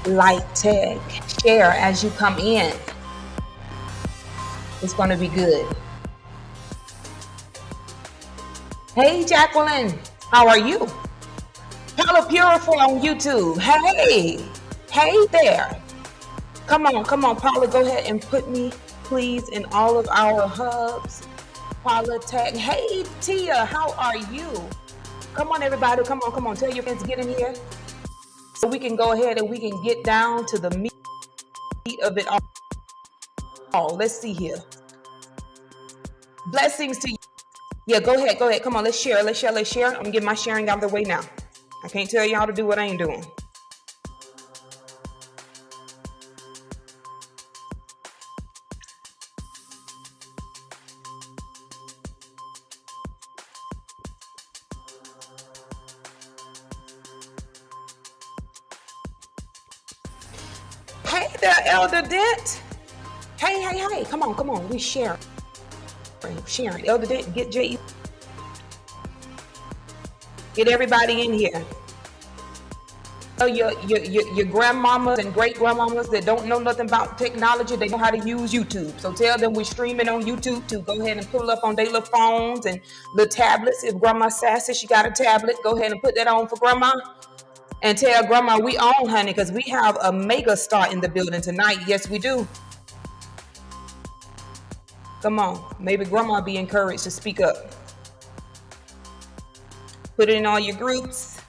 like, tag, share as you come in. It's going to be good. Hey, Jacqueline, how are you? Paula Purifor on YouTube. Hey there. Come on, Paula, go ahead and put me, please, in all of our hubs. Paula, tag. Hey, Tia, how are you? Come on, everybody. Come on. Tell your friends to get in here so we can go ahead and we can get down to the meat of it all. Let's see here. Blessings to you. Yeah, go ahead. Come on, let's share. I'm gonna get my sharing out of the way now. I can't tell y'all to do what I ain't doing. Hey there, Elder Dent. Hey. Come on. We sharing. Elder Dent, get J. Get everybody in here. Your grandmamas and great grandmamas that don't know nothing about technology, they know how to use YouTube. So tell them we're streaming on YouTube to go ahead and pull up on their little phones and little tablets. If Grandma Sassy, she got a tablet, go ahead and put that on for Grandma. And tell Grandma we on, honey, because we have a mega star in the building tonight. Yes, we do. Come on. Maybe Grandma be encouraged to speak up. Put it in all your groups.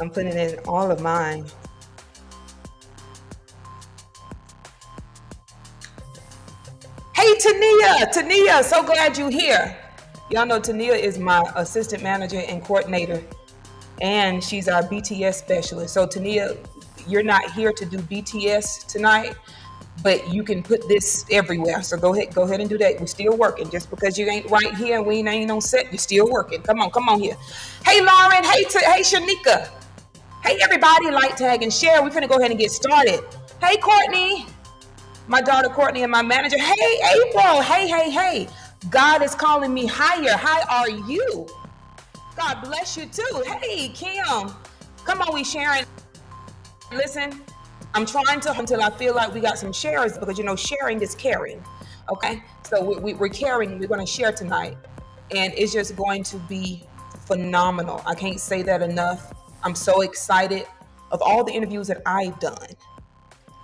I'm putting it in all of mine. Hey, Tania, so glad you're here. Y'all know Tania is my assistant manager and coordinator, and she's our BTS specialist. So Tania, you're not here to do BTS tonight, but you can put this everywhere. So go ahead and do that. We're still working. Just because you ain't right here and we ain't on set, you're still working. Come on here. Hey, Lauren. Hey, Shanika. Hey, everybody, like, tag, and share. We're finna go ahead and get started. Hey, Courtney. My daughter, Courtney, and my manager. Hey, April. Hey. God is calling me higher. How are you? God bless you too. Hey, Kim. Come on, we sharing. Listen, I'm trying to until I feel like we got some shares because sharing is caring. Okay, so we're caring. We're going to share tonight, and it's just going to be phenomenal. I can't say that enough. I'm so excited of all the interviews that I've done,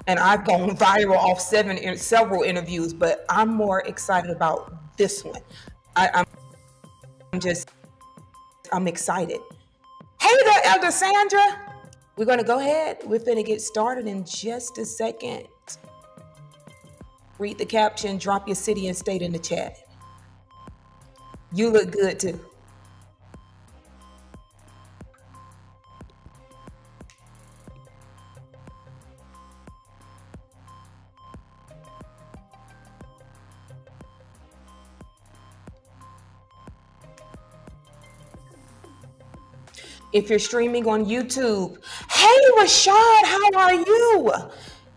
and I've gone viral off several interviews. But I'm more excited about this one. I'm excited. Hey there, Elder Sandra. We're going to go ahead. We're going to get started in just a second. Read the caption, drop your city and state in the chat. You look good too. If you're streaming on YouTube, hey, Rashad, how are you?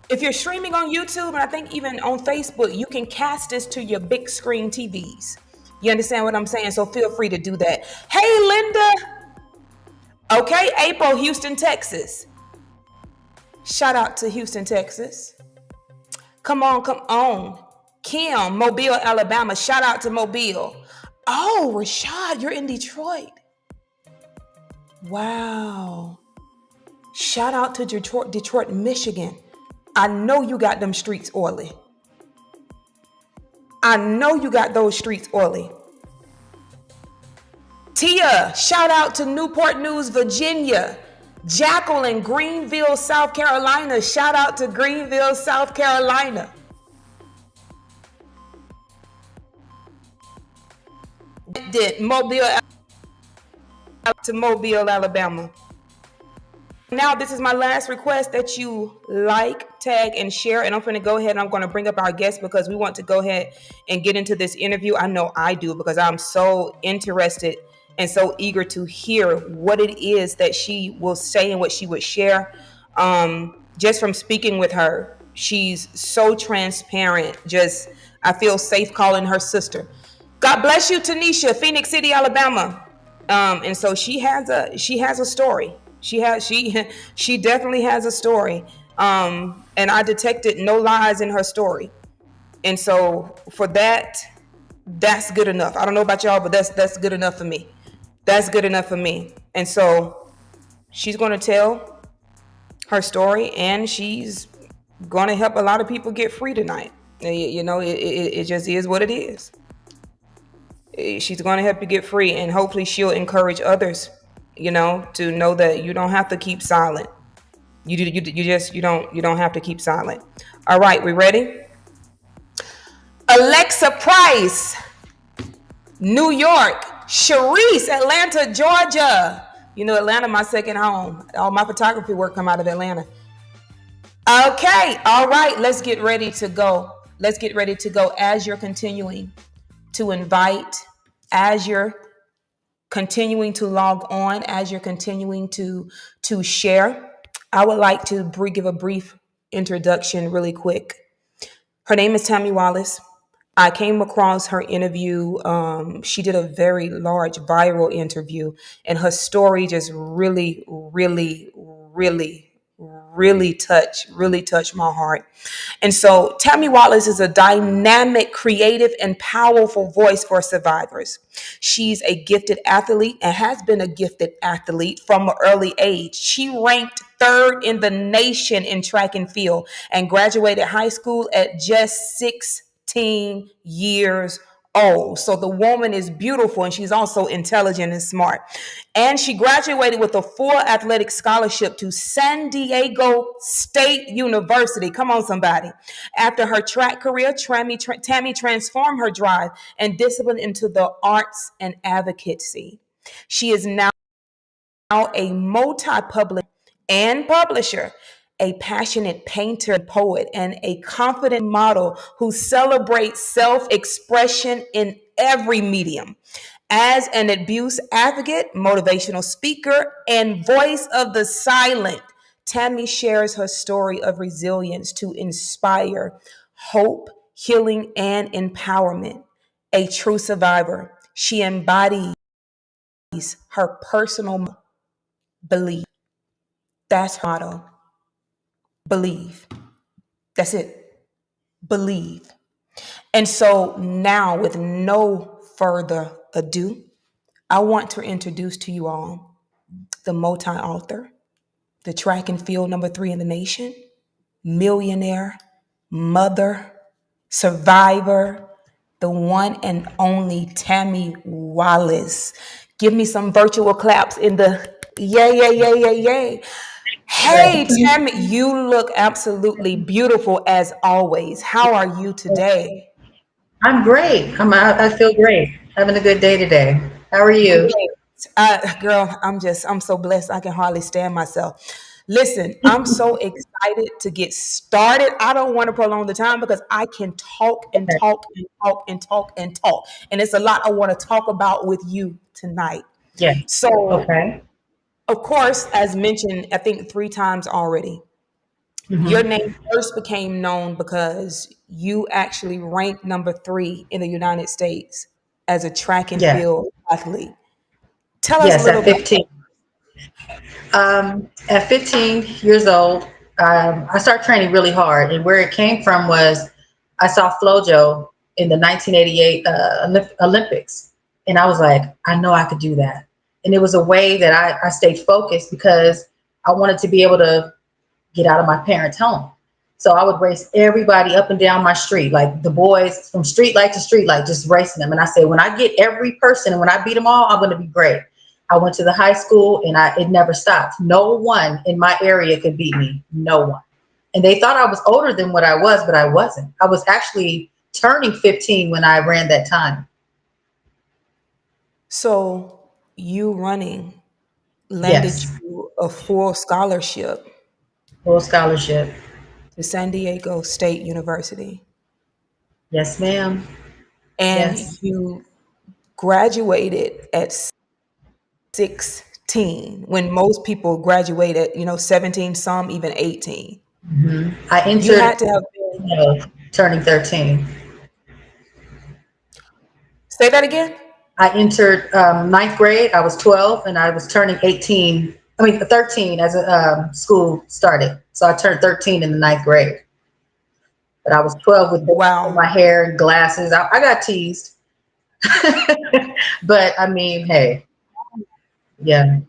If you're streaming on YouTube, and I think even on Facebook, you can cast this to your big screen TVs. You understand what I'm saying? So feel free to do that. Hey, Linda. Okay, April, Houston, Texas. Shout out to Houston, Texas. Come on. Kim, Mobile, Alabama. Shout out to Mobile. Oh, Rashad, you're in Detroit. Wow. Shout out to Detroit, Michigan. I know you got them streets oily. I know you got those streets oily. Tia, shout out to Newport News, Virginia. Jacqueline, Greenville, South Carolina. Shout out to Greenville, South Carolina. Mobile to Mobile, Alabama. Now, this is my last request that you like, tag, and share. And I'm going to go ahead and I'm going to bring up our guest because we want to go ahead and get into this interview. I know I do because I'm so interested and so eager to hear what it is that she will say and what she would share. Just from speaking with her, she's so transparent. I feel safe calling her sister. God bless you, Tanisha, Phoenix City, Alabama. And so she has a story. She definitely has a story. And I detected no lies in her story. And so for that, that's good enough. I don't know about y'all, but that's good enough for me. That's good enough for me. And so she's going to tell her story, and she's going to help a lot of people get free tonight. It just is what it is. She's going to help you get free, and hopefully she'll encourage others, to know that you don't have to keep silent. You don't have to keep silent. All right, we ready? Alexa Price, New York. Sharice, Atlanta, Georgia. Atlanta, my second home. All my photography work come out of Atlanta. Okay, all right, let's get ready to go. Let's get ready to go. As you're continuing to invite, as you're continuing to log on, as you're continuing to share, I would like to give a brief introduction really quick. Her name is Tammy Wallace. I came across her interview. She did a very large viral interview, and her story just really, really, really, really touched my heart. And so Tammy Wallace is a dynamic, creative, and powerful voice for survivors. She's a gifted athlete and has been a gifted athlete from an early age. She ranked third in the nation in track and field and graduated high school at just 16 years old. So the woman is beautiful, and she's also intelligent and smart. And she graduated with a full athletic scholarship to San Diego State University. Come on, somebody. After her track career, Tammy transformed her drive and discipline into the arts and advocacy. She is now a multi-public and publisher, a passionate painter and poet, and a confident model who celebrates self-expression in every medium. As an abuse advocate, motivational speaker, and voice of the silent, Tammy shares her story of resilience to inspire hope, healing, and empowerment. A true survivor, she embodies her personal belief. That's her motto. Believe. That's it. Believe. And so now, with no further ado, I want to introduce to you all the multi author, the track and field number 3 in the nation, millionaire, mother, survivor, the one and only Tammy Wallace. Give me some virtual claps in the yay, yay, yay, yay, yay. Hey, Tammy, you look absolutely beautiful as always. How are you today? I'm great. I feel great. Having a good day today. How are you? Great. Girl, I'm so blessed. I can hardly stand myself. Listen, I'm so excited to get started. I don't want to prolong the time because I can talk and Okay. talk and talk and talk and talk. And it's a lot I want to talk about with you tonight. Yes. So, Okay. of course, as mentioned, I think 3 times already, your Hmm. name first became known because you actually ranked number 3 in the United States as a track and Yes. field athlete. Tell us a Yes. little At bit. 15. At 15 years old, I started training really hard, and where it came from was I saw FloJo in the 1988 Olympics, and I was like, I know I could do that. And it was a way that I stayed focused because I wanted to be able to get out of my parents' home. So I would race everybody up and down my street, like the boys from street light to street light, just racing them. And I said, when I get every person and when I beat them all, I'm going to be great. I went to the high school and it never stopped. No one in my area could beat me. No one. And they thought I was older than what I was, but I wasn't. I was actually turning 15 when I ran that time. So you running landed Yes. you a full scholarship Full scholarship. to San Diego State University. Yes, ma'am. And Yes. you graduated at 16 when most people graduate at, 17, some even 18. I You had entered, to have been, turning 13. say that again? I entered ninth grade. I was 12 and I was turning 18. I mean, 13 as a, school started. So I turned 13 in the ninth grade. But I was 12 with Wow. my hair and glasses. I got teased. But I mean, hey, yeah.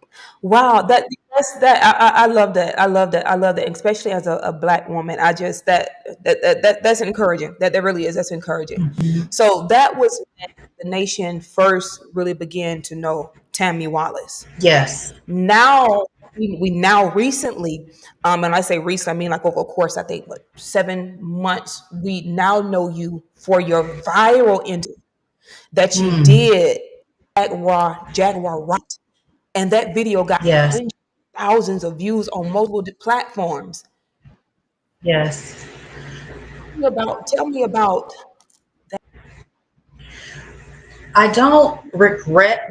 Wow, I love that. I love that. I love that, especially as a black woman. I just that's encouraging. That really is. That's encouraging. Mhm. So that was when the nation first really began to know Tammy Wallace. Yes. Now we now recently, and I say recent, I mean like over a course, I think what 7 months, we now know you for your viral interview that you Mm. did Jaguar Right. And that video got Yes. hundreds of thousands of views on multiple platforms. Yes. Tell me about I don't regret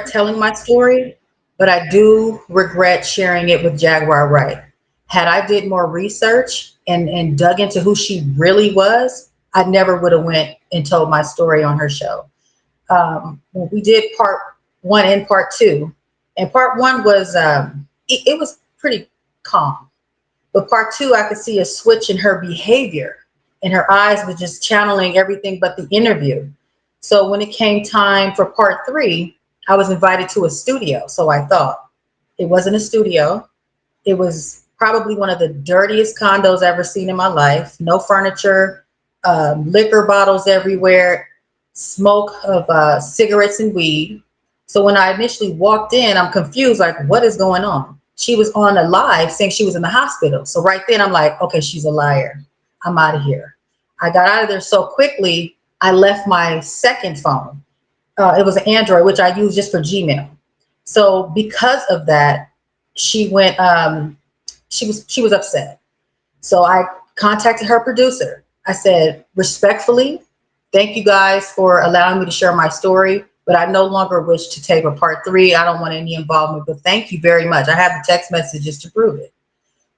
telling my story, but I do regret sharing it with Jaguar Wright. Had I did more research and dug into who she really was, I never would have went and told my story on her show. We did part one and part two, and part one was it was pretty calm, but part two I could see a switch in her behavior, and her eyes were just channeling everything but the interview. So when it came time for part three, I was invited to a studio. So I thought it wasn't a studio. It was probably one of the dirtiest condos I've ever seen in my life. No furniture, liquor bottles everywhere, smoke of cigarettes and weed. So when I initially walked in, I'm confused, like, what is going on? She was on a live saying she was in the hospital. So right then I'm like, okay, she's a liar. I'm out of here. I got out of there so quickly, I left my second phone. It was an Android, which I use just for Gmail. So because of that, she went. She was upset. So I contacted her producer. I said, respectfully, thank you guys for allowing me to share my story, but I no longer wish to tape a part three. I don't want any involvement, but thank you very much. I have the text messages to prove it.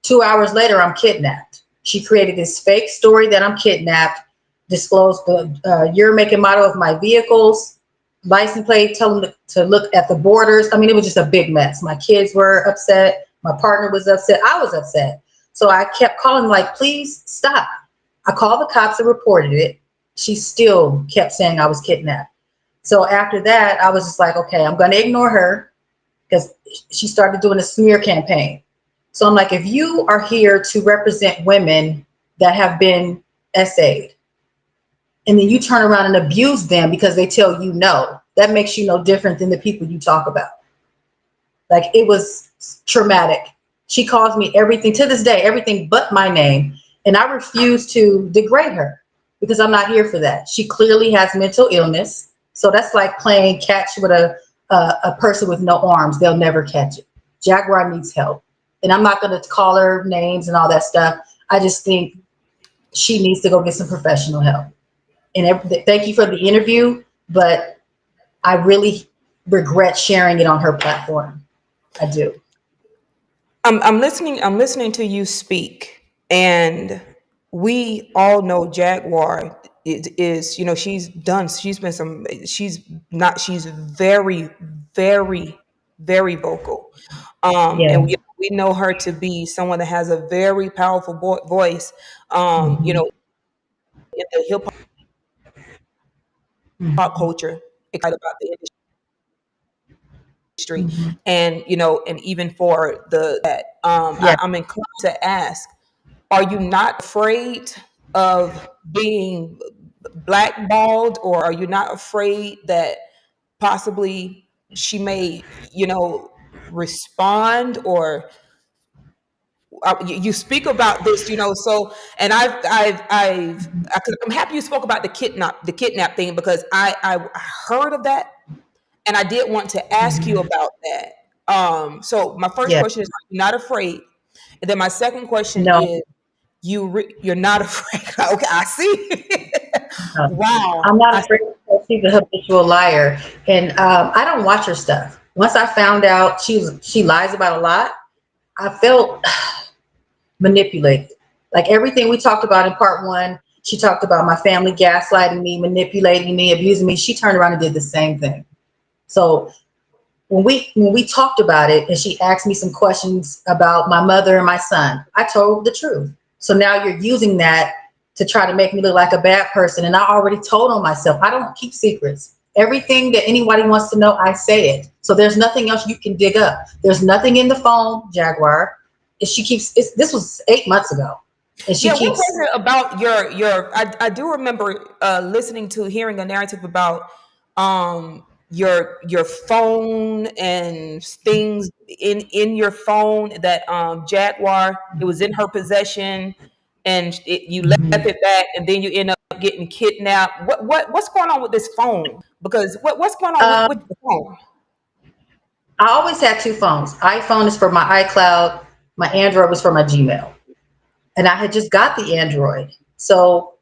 2 hours later, I'm kidnapped. She created this fake story that I'm kidnapped, disclosed the year, make, and model of my vehicles, license plate, tell them to look at the borders. I mean, it was just a big mess. My kids were upset. My partner was upset. I was upset. So I kept calling, like, please stop. I called the cops and reported it. She still kept saying I was kidnapped. So after that, I was just like, okay, I'm going to ignore her because she started doing a smear campaign. So I'm like, if you are here to represent women that have been essayed, and then you turn around and abuse them because they tell you no, that makes you no different than the people you talk about. Like, it was traumatic. She calls me everything to this day, everything but my name. And I refuse to degrade her because I'm not here for that. She clearly has mental illness. So that's like playing catch with a person with no arms. They'll never catch it. Jaguar needs help. And I'm not going to call her names and all that stuff. I just think she needs to go get some professional help. And thank you for the interview, but I really regret sharing it on her platform. I do. I'm listening to you speak, and we all know Jaguar is, she's been she's not, she's very, very, very vocal. And Yeah. we know her to be someone that has a very powerful voice, Mhm. in the hip hop Mhm. culture, excited about the industry, Mhm. and and even for Yeah. I'm inclined to ask, are you not afraid of being blackballed, or are you not afraid that possibly she may, respond, or you speak about this, so, and I'm happy you spoke about the kidnap thing, because I heard of that, and I did want to ask you Mhm. about that. So my first Yeah. question is, are you not afraid? And then my second question No, is, you're not afraid. Okay, I see. no. Wow. I'm not afraid because she's a habitual liar, and I don't watch her stuff. Once I found out she lies about a lot, I felt manipulated. Like everything we talked about in part one, She talked about my family gaslighting me, manipulating me, abusing me. She turned around and did the same thing. So when we talked about it and she asked me some questions about my mother and my son, I told the truth. So now you're using that to try to make me look like a bad person. And I already told on myself. I don't keep secrets. Everything that anybody wants to know, I say it. So there's nothing else you can dig up. There's nothing in the phone, Jaguar. She keeps this was 8 months ago. And she Yeah, what was keeps it about your I do remember listening to hearing a narrative about your phone and things in your phone that Jaguar, it was in her possession, and you left it back, and then you end up getting kidnapped. What's going on with this phone? Because what's going on with um the phone? I always had two phones. iPhone is for my iCloud, my Android was for my Gmail. And I had just got the Android. So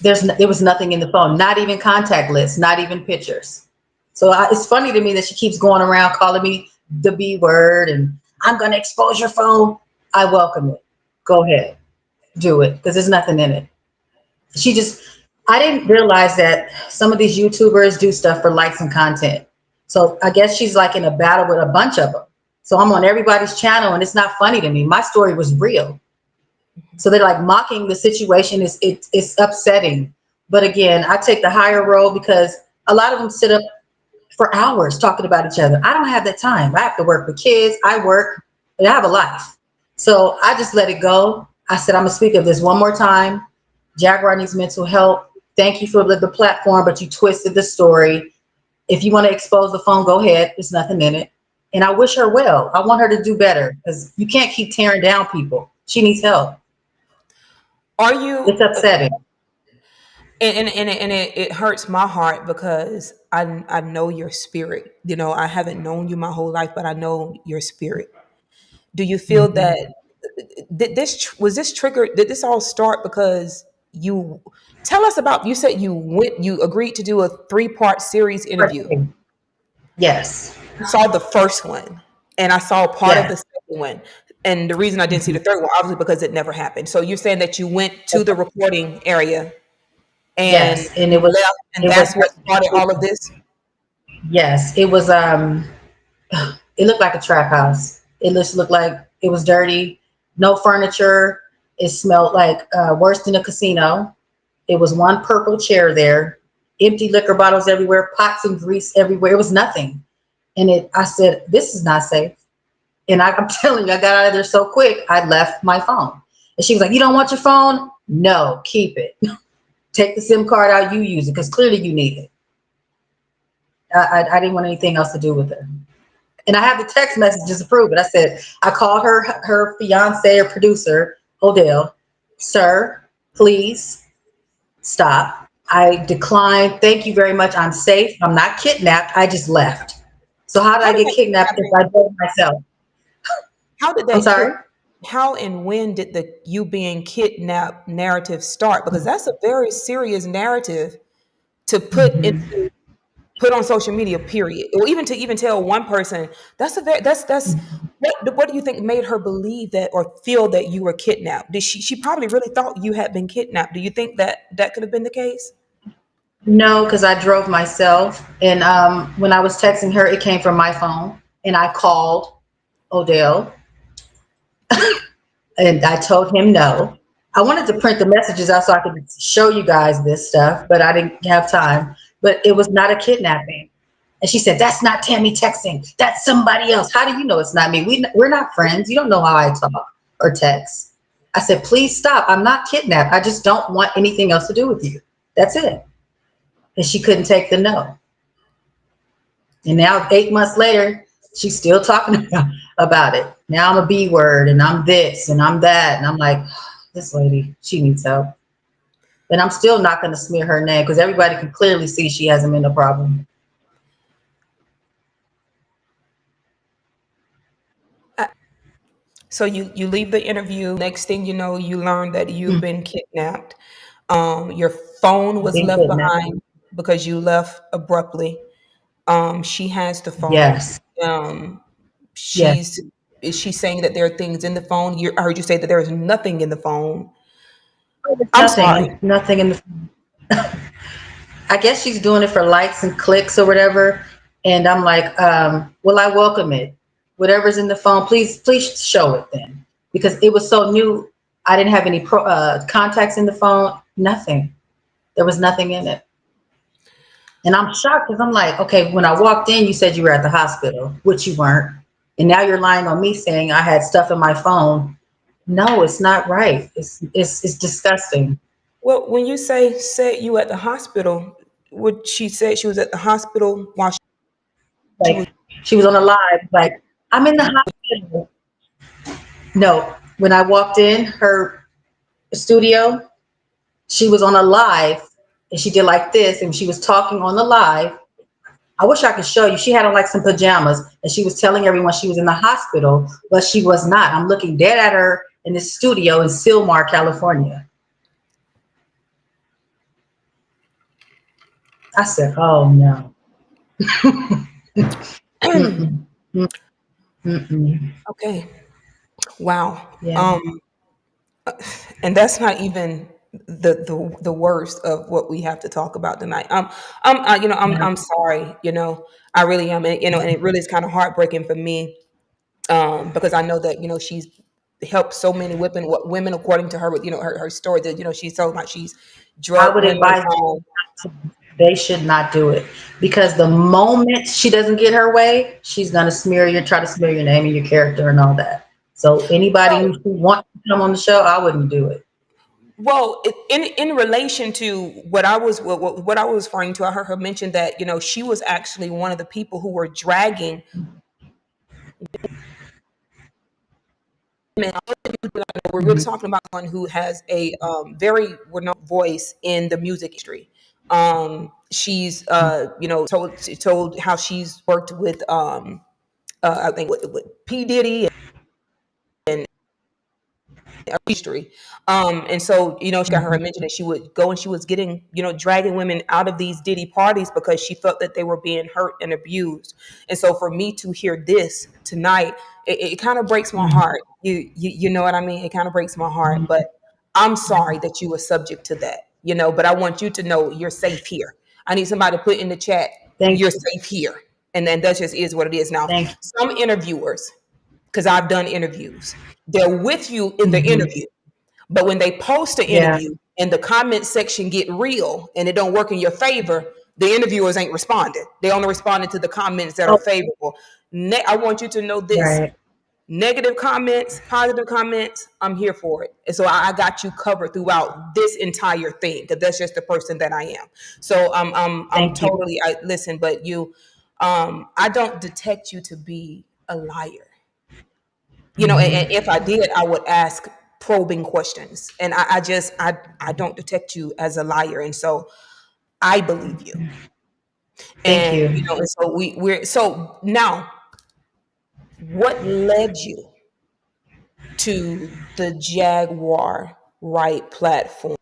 there was nothing in the phone, not even contact lists, not even pictures. So it's funny to me that she keeps going around calling me the B word and I'm going to expose your phone. I welcome it. Go ahead, do it because there's nothing in it. She just, I didn't realize that some of these YouTubers do stuff for likes and content. So I guess she's like in a battle with a bunch of them. So I'm on everybody's channel and it's not funny to me. My story was real. So they're like mocking the situation. It's upsetting. But again, I take the higher role because a lot of them sit up for hours talking about each other. I don't have that time. I have to work with kids. I work and I have a life. So I just let it go. I said, I'm gonna speak of this one more time. Jaguar needs mental help. Thank you for the platform, but you twisted the story. If you want to expose the phone, go ahead. There's nothing in it. And I wish her well. I want her to do better because you can't keep tearing down people. She needs help. Are you? It's upsetting. And it hurts my heart because I know your spirit. You know, I haven't known you my whole life, but I know your spirit. Do you feel that Mhm. was this triggered? Did this all start because you tell us about? You said you agreed to do a 3-part series interview. Yes. I saw the first one, and I saw part of Yes. the second one. And the reason I didn't see the Mhm. third one, obviously, because it never happened. So you're saying that you went to the recording area and Yes. And you left, and it was that's what started all of this. yes, it was it looked like a trap house. It just looked like it was dirty, no furniture. It smelled like worse than a casino. It was one purple chair there, empty liquor bottles everywhere, pots and grease everywhere. It was nothing. And I said, this is not safe. And I'm telling you, I got out of there so quick, I left my phone. And she was like, you don't want your phone? No, keep it. Take the SIM card out, you use it, because clearly you need it. I didn't want anything else to do with it. And I have the text messages to prove it. I said, I called her fiance or producer, Odell, sir, please stop. I declined. Thank you very much. I'm safe. I'm not kidnapped. I just left. So how did How I did get that kidnapped if I drove myself? how did I'm that kid sorry? how and when did the you being kidnapped narrative start? Because that's a very serious narrative to Mhm. put on social media, period. Or even to even tell one person, that's what do you think made her believe that or feel that you were kidnapped? Did she probably really thought you had been kidnapped? Do you think that that could have been the case? No, because I drove myself. And when I was texting her, it came from my phone. And I called Odell and I told him no. I wanted to print the messages out so I could show you guys this stuff, but I didn't have time. But it was not a kidnapping. And she said, that's not Tammy texting. That's somebody else. How do you know it's not me? We're not friends. You don't know how I talk or text. I said, please stop. I'm not kidnapped. I just don't want anything else to do with you. That's it. And she couldn't take the no. And now 8 months later, she's still talking about it. Now I'm a B word and I'm this and I'm that. And I'm like, this lady, she needs help. And I'm still not going to smear her name because everybody can clearly see she hasn't been a problem. So you leave the interview. Next thing you know, you learn that you've Hmm. been kidnapped. Your phone was Been left kidnapped. behind because you left abruptly. She has the phone. Yes. Um, Yes. is she saying that there are things in the phone? I heard you say that there is nothing in the phone. Oh, there's I'm sorry. nothing in the. I guess she's doing it for likes and clicks or whatever. And I'm like, well, I welcome it. Whatever's in the phone, please show it then, because it was so new. I didn't have any contacts in the phone. Nothing. There was nothing in it. And I'm shocked because I'm like, okay, when I walked in, you said you were at the hospital, which you weren't. And now you're lying on me saying I had stuff in my phone. No, it's not right. It's disgusting. Well, when you say said you at the hospital, would she said she was at the hospital while she was Like she was on a live, like, I'm in the hospital. No, when I walked in her studio, she was on a live and she did like this and she was talking on the live. I wish I could show you. She had on like some pajamas and she was telling everyone she was in the hospital, but she was not. I'm looking dead at her in this studio in Sylmar, California. I said, oh no. Mm-mm, mm-mm. okay. Wow. Yeah. And that's not even the worst of what we have to talk about tonight. Yeah. I'm sorry. I really am, and and it really is kind of heartbreaking for me, because I know that she's helped so many women according to her with her story that she's so like she's I drug would women. advise them not to, they should not do it, because the moment she doesn't get her way, she's gonna try to smear your name and your character and all that. So anybody Well, who wants to come on the show, I wouldn't do it. in relation to what I was referring to, I heard her mention that she was actually one of the people who were dragging women. We're really Mhm. talking about one who has a very renowned voice in the music industry. She's told how she's worked with I think with P Diddy and history. And so, she got her Mhm. mention that she would go and she was getting, dragging women out of these Diddy parties because she felt that they were being hurt and abused. And so for me to hear this tonight, it kind of breaks my Mhm. heart. You know what I mean? It kind of breaks my heart, but I'm sorry that you were subject to that, but I want you to know you're safe here. I need somebody to put in the chat, Thank you're you. safe here. And then that just is what it is. Now, Thank some interviewers, because I've done interviews, they're with you in you. the Hmm. interview. But when they post an Yeah. interview and the comment section get real and it don't work in your favor, the interviewers ain't responding. They only responded to the comments that are Oh, favorable. I want you to know this: right. negative comments, positive comments, I'm here for it. And so I got you covered throughout this entire thing because that's just the person that I am. So I'm Thank you. totally. I listen, but I don't detect you to be a liar. And Hmm. if I did, I would ask probing questions. And I don't detect you as a liar. And so I believe you. Thank And you. and so we're so now what led you to the Jaguar right platform?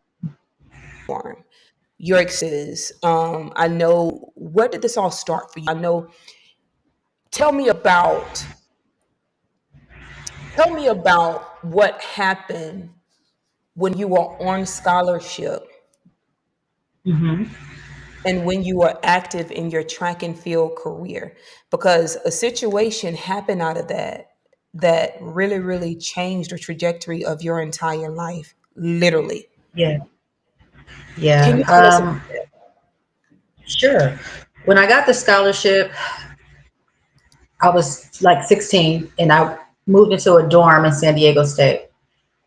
Your experiences. I know, where did this all start for you? I know, tell me about tell me about what happened when you were on scholarship Hmm. and when you are active in your track and field career, because a situation happened out of that really really changed the trajectory of your entire life, literally. Yeah. Can Yeah. you tell us about that? Sure. When I got the scholarship, I was like 16 and I moved into a dorm in San Diego State.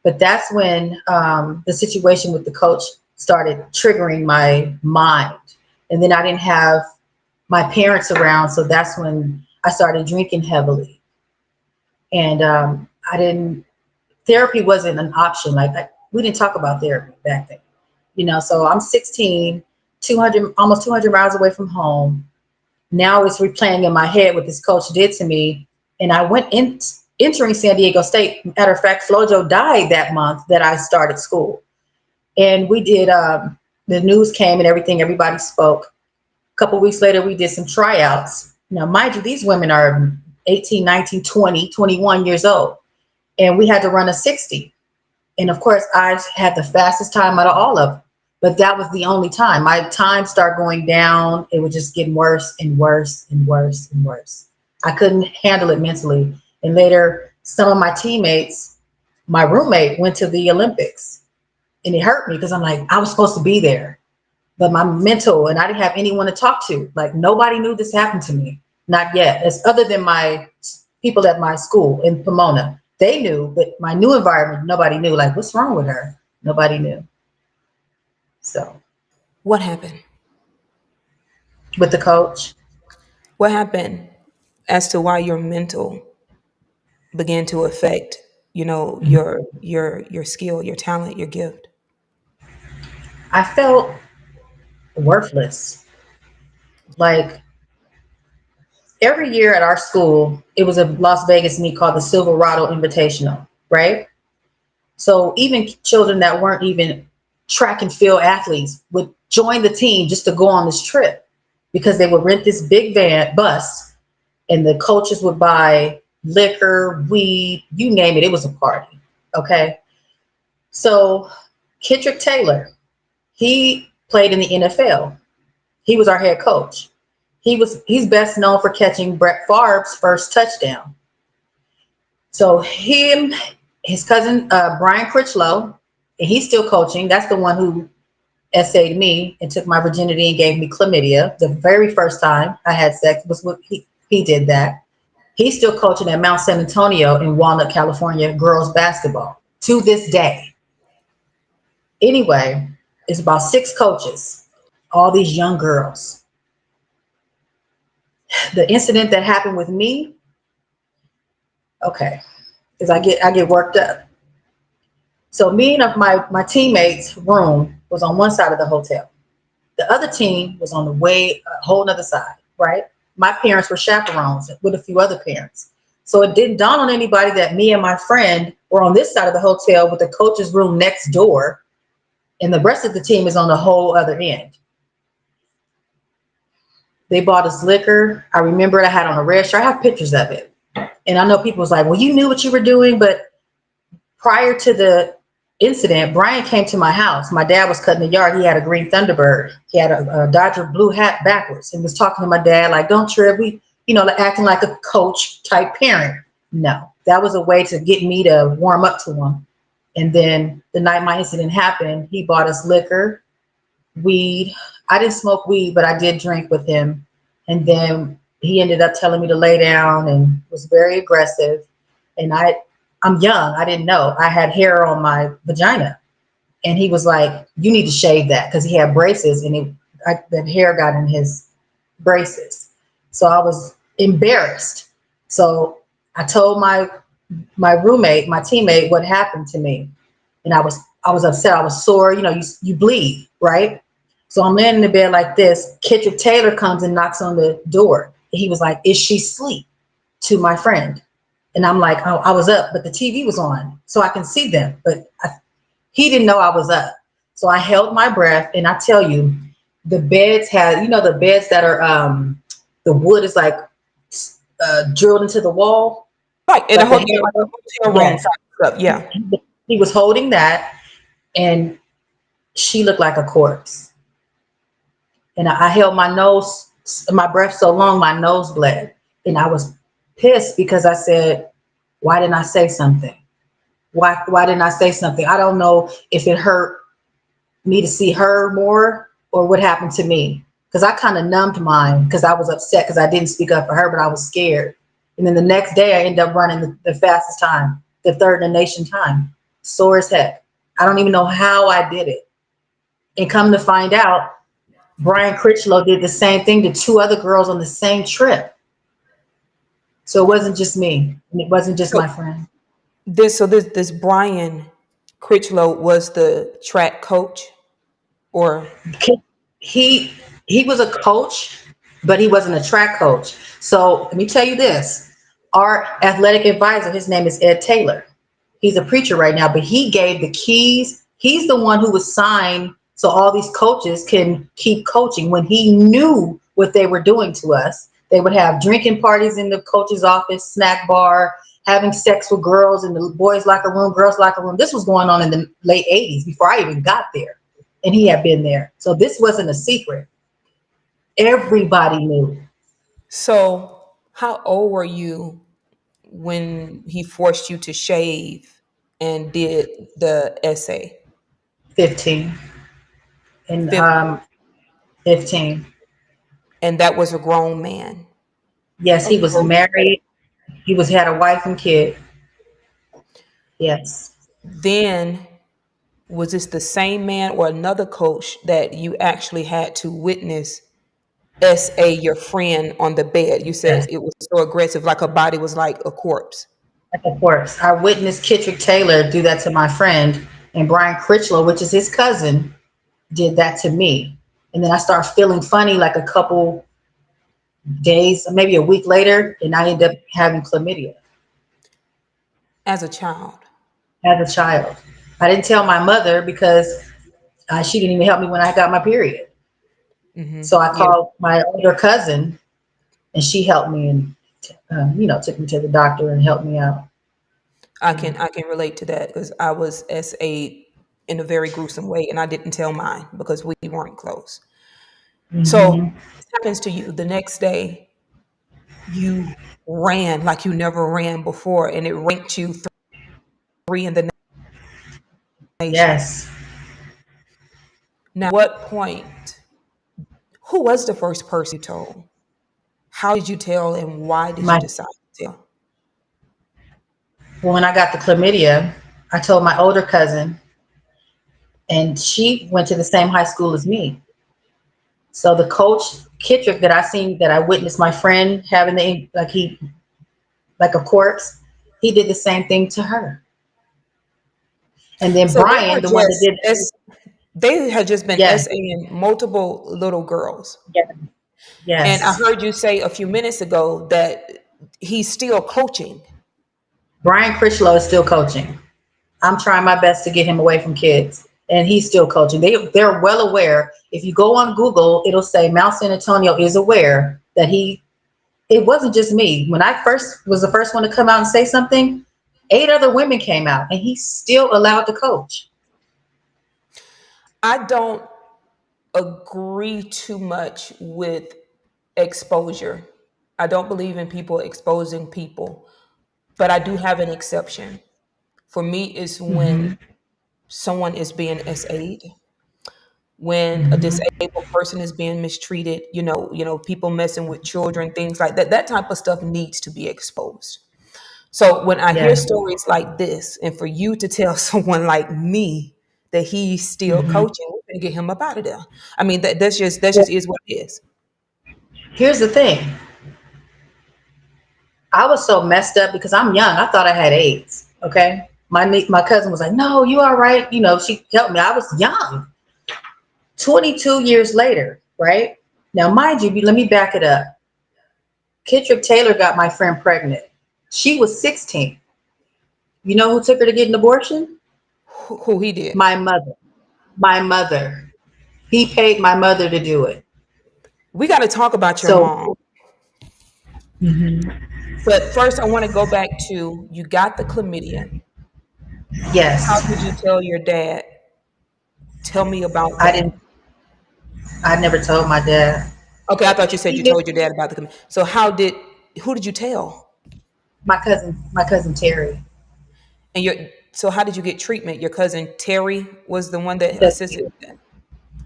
But that's when the situation with the coach started triggering my mind. And then I didn't have my parents around. So that's when I started drinking heavily. And I didn't, therapy wasn't an option. We didn't talk about therapy back then. So I'm 16, 200, almost 200 miles away from home. Now it's replaying in my head what this coach did to me. And I went in, entering San Diego State. Matter of fact, Flojo died that month that I started school. And we did, the news came and everything, everybody spoke. A couple weeks later, we did some tryouts. Now, mind you, these women are 18, 19, 20, 21 years old. And we had to run a 60. And of course, I had the fastest time out of all of them. But that was the only time. My time started going down. It was just getting worse and worse and worse and worse. I couldn't handle it mentally. And later, some of my teammates, my roommate went to the Olympics, and it hurt me because I'm like, I was supposed to be there. But my mental, and I didn't have anyone to talk to. Like, nobody knew this happened to me. Not yet. As other than my people at my school in Pomona. They knew, but my new environment, nobody knew. Like, what's wrong with her? Nobody knew. So, What happened? with the coach, What happened as to why your mental began to affect, your skill, your talent, your gift? I felt worthless. Like, every year at our school, it was a Las Vegas meet called the Silverado Invitational, right? So even children that weren't even track and field athletes would join the team just to go on this trip because they would rent this big van bus, and the coaches would buy liquor, weed, you name it. It was a party. Okay. So Kendrick Taylor, he played in the NFL. He was our head coach. He's best known for catching Brett Favre's first touchdown. So him, his cousin Brian Critchlow, and he's still coaching. That's the one who essayed me and took my virginity and gave me chlamydia. The very first time I had sex was with he did that. He's still coaching at Mount San Antonio in Walnut, California, girls basketball to this day. Anyway, it's about 6 coaches, all these young girls. The incident that happened with me, okay, is I get worked up. So me and my teammates' room was on one side of the hotel. The other team was on the way a whole other side, right? My parents were chaperones with a few other parents. So it didn't dawn on anybody that me and my friend were on this side of the hotel with the coach's room next door, and the rest of the team is on the whole other end. They bought us liquor. I remember I had on a red shirt. I have pictures of it. And I know people was like, well, you knew what you were doing, but prior to the incident, Brian came to my house. My dad was cutting the yard. He had a green Thunderbird. He had a Dodger blue hat backwards and was talking to my dad like, don't trip. Like acting like a coach type parent. No, that was a way to get me to warm up to him. And then the night my incident happened, he bought us liquor, weed. I didn't smoke weed, but I did drink with him. And then he ended up telling me to lay down and was very aggressive. And I'm young. I didn't know. I had hair on my vagina. And he was like, you need to shave that, because he had braces, and that hair got in his braces. So I was embarrassed. So I told my roommate, my teammate, what happened to me. And I was upset. I was sore. You bleed, right? So I'm laying in the bed like this. Kendrick Taylor comes and knocks on the door. He was like, is she asleep? To my friend. And I'm like, oh, I was up, but the TV was on, so I can see them. But he didn't know I was up. So I held my breath, and I tell you, the beds had, the beds that are, the wood is like drilled into the wall. Like in a Like the hotel, hair. like a hotel room Yes. type stuff. Yeah. He was holding that, and she looked like a corpse. And I held my breath so long, my nose bled. And I was pissed because I said, why didn't I say something? Why didn't I say something? I don't know if it hurt me to see her more or what happened to me. Because I kind of numbed mine because I was upset because I didn't speak up for her, but I was scared. And then the next day I ended up running the fastest time, the third in the nation time. Sore as heck. I don't even know how I did it. And come to find out, Brian Critchlow did the same thing to 2 other girls on the same trip. So it wasn't just me. And it wasn't just So my friend. this Brian Critchlow was the track coach, or He he was a coach, but he wasn't a track coach. So let me tell you this. Our athletic advisor, his name is Ed Taylor. He's a preacher right now, but he gave the keys. He's the one who was signed so all these coaches can keep coaching. When he knew what they were doing to us, they would have drinking parties in the coach's office, snack bar. having sex with girls in the boys' locker room, girls' locker room. This was going on in the late 80s before I even got there. And he had been there. So this wasn't a secret. Everybody knew. So, how old were you when he forced you to shave and did the essay? 15. And 50. 15. And that was a grown man. Yes, he was Approach. married. He had a wife and kid. Yes. Then, was this the same man or another coach that you actually had to witness SA your friend on the bed? You said Yes. it was so aggressive, like her body was like a corpse. Of course. I witnessed Kittrick Taylor do that to my friend, and Brian Critchlow, which is his cousin, did that to me. And then I started feeling funny like a couple days, maybe a week later, and I ended up having chlamydia As a child. as a child. I didn't tell my mother because she didn't even help me when I got my period. So I Yeah, called my older cousin, and she helped me and took me to the doctor and helped me out. I can relate to that because I was SA in a very gruesome way, and I didn't tell mine because we weren't close. So Hmm. this happens to you the next day. You ran like you never ran before, and it ranked you three in the nation. Yes, Now, what point? Who was the first person you told? How did you tell, and why did you my decide to tell? when I got the chlamydia, I told my older cousin, and she went to the same high school as me. So the coach Kittrick that I seen that I witnessed my friend having the like a corpse, he did the same thing to her. And then So they were Brian, the one that just did they had just been yes, SAing multiple little girls. yes, And I yes. heard you say a few minutes ago that he's still coaching. Brian Critchlow is still coaching. I'm trying my best to get him away from kids, and he's still coaching. They're well aware. If you go on Google, it'll say Mount San Antonio is aware that he. It wasn't just me. When I first was the first one to come out and say something, 8 other women came out, and he's still allowed to coach. I don't agree too much with exposure. I don't believe in people exposing people, but I do have an exception. For me, it's when Hmm. someone is being SA'd, when a Hmm. disabled person is being mistreated, people messing with children, things like that. That type of stuff needs to be exposed. So when I hear Yes. stories like this, and for you to tell someone like me that he's still Hmm. coaching, we're gonna get him up out of there. I mean, that's just is what it is. Here's the thing. I was so messed up because I'm young. I thought I had AIDS. Okay. My cousin was like, "No, you all right?" She helped me. I was young. 22 years later, right? Now, mind you, let me back it up. Kittrick Taylor got my friend pregnant. She was 16. You know who took her to get an abortion? Who he did. My mother. My mother. He paid my mother to do it. We got to talk about your So, mom. mhm, But first, I want to go back to you got the chlamydia. How yes, did you tell your dad? Tell me about I that. didn't. I never told my dad. Okay, I thought you said He you knew. told your dad about the chlamydia. So who did you tell? My cousin Terry. And so how did you get treatment? Your cousin Terry was the one that Because assisted with that.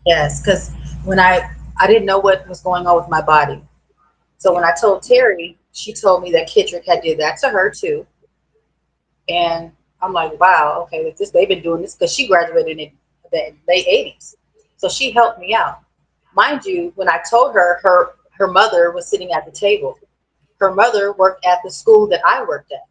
yes, because when I didn't know what was going on with my body. So when Yeah. I told Terry, she told me that Kittrick had did that to her too. And I'm like, wow, okay, with this they've been doing this because she graduated in the late 80s. So she helped me out. Mind you, when I told her, her mother was sitting at the table. Her mother worked at the school that I worked at.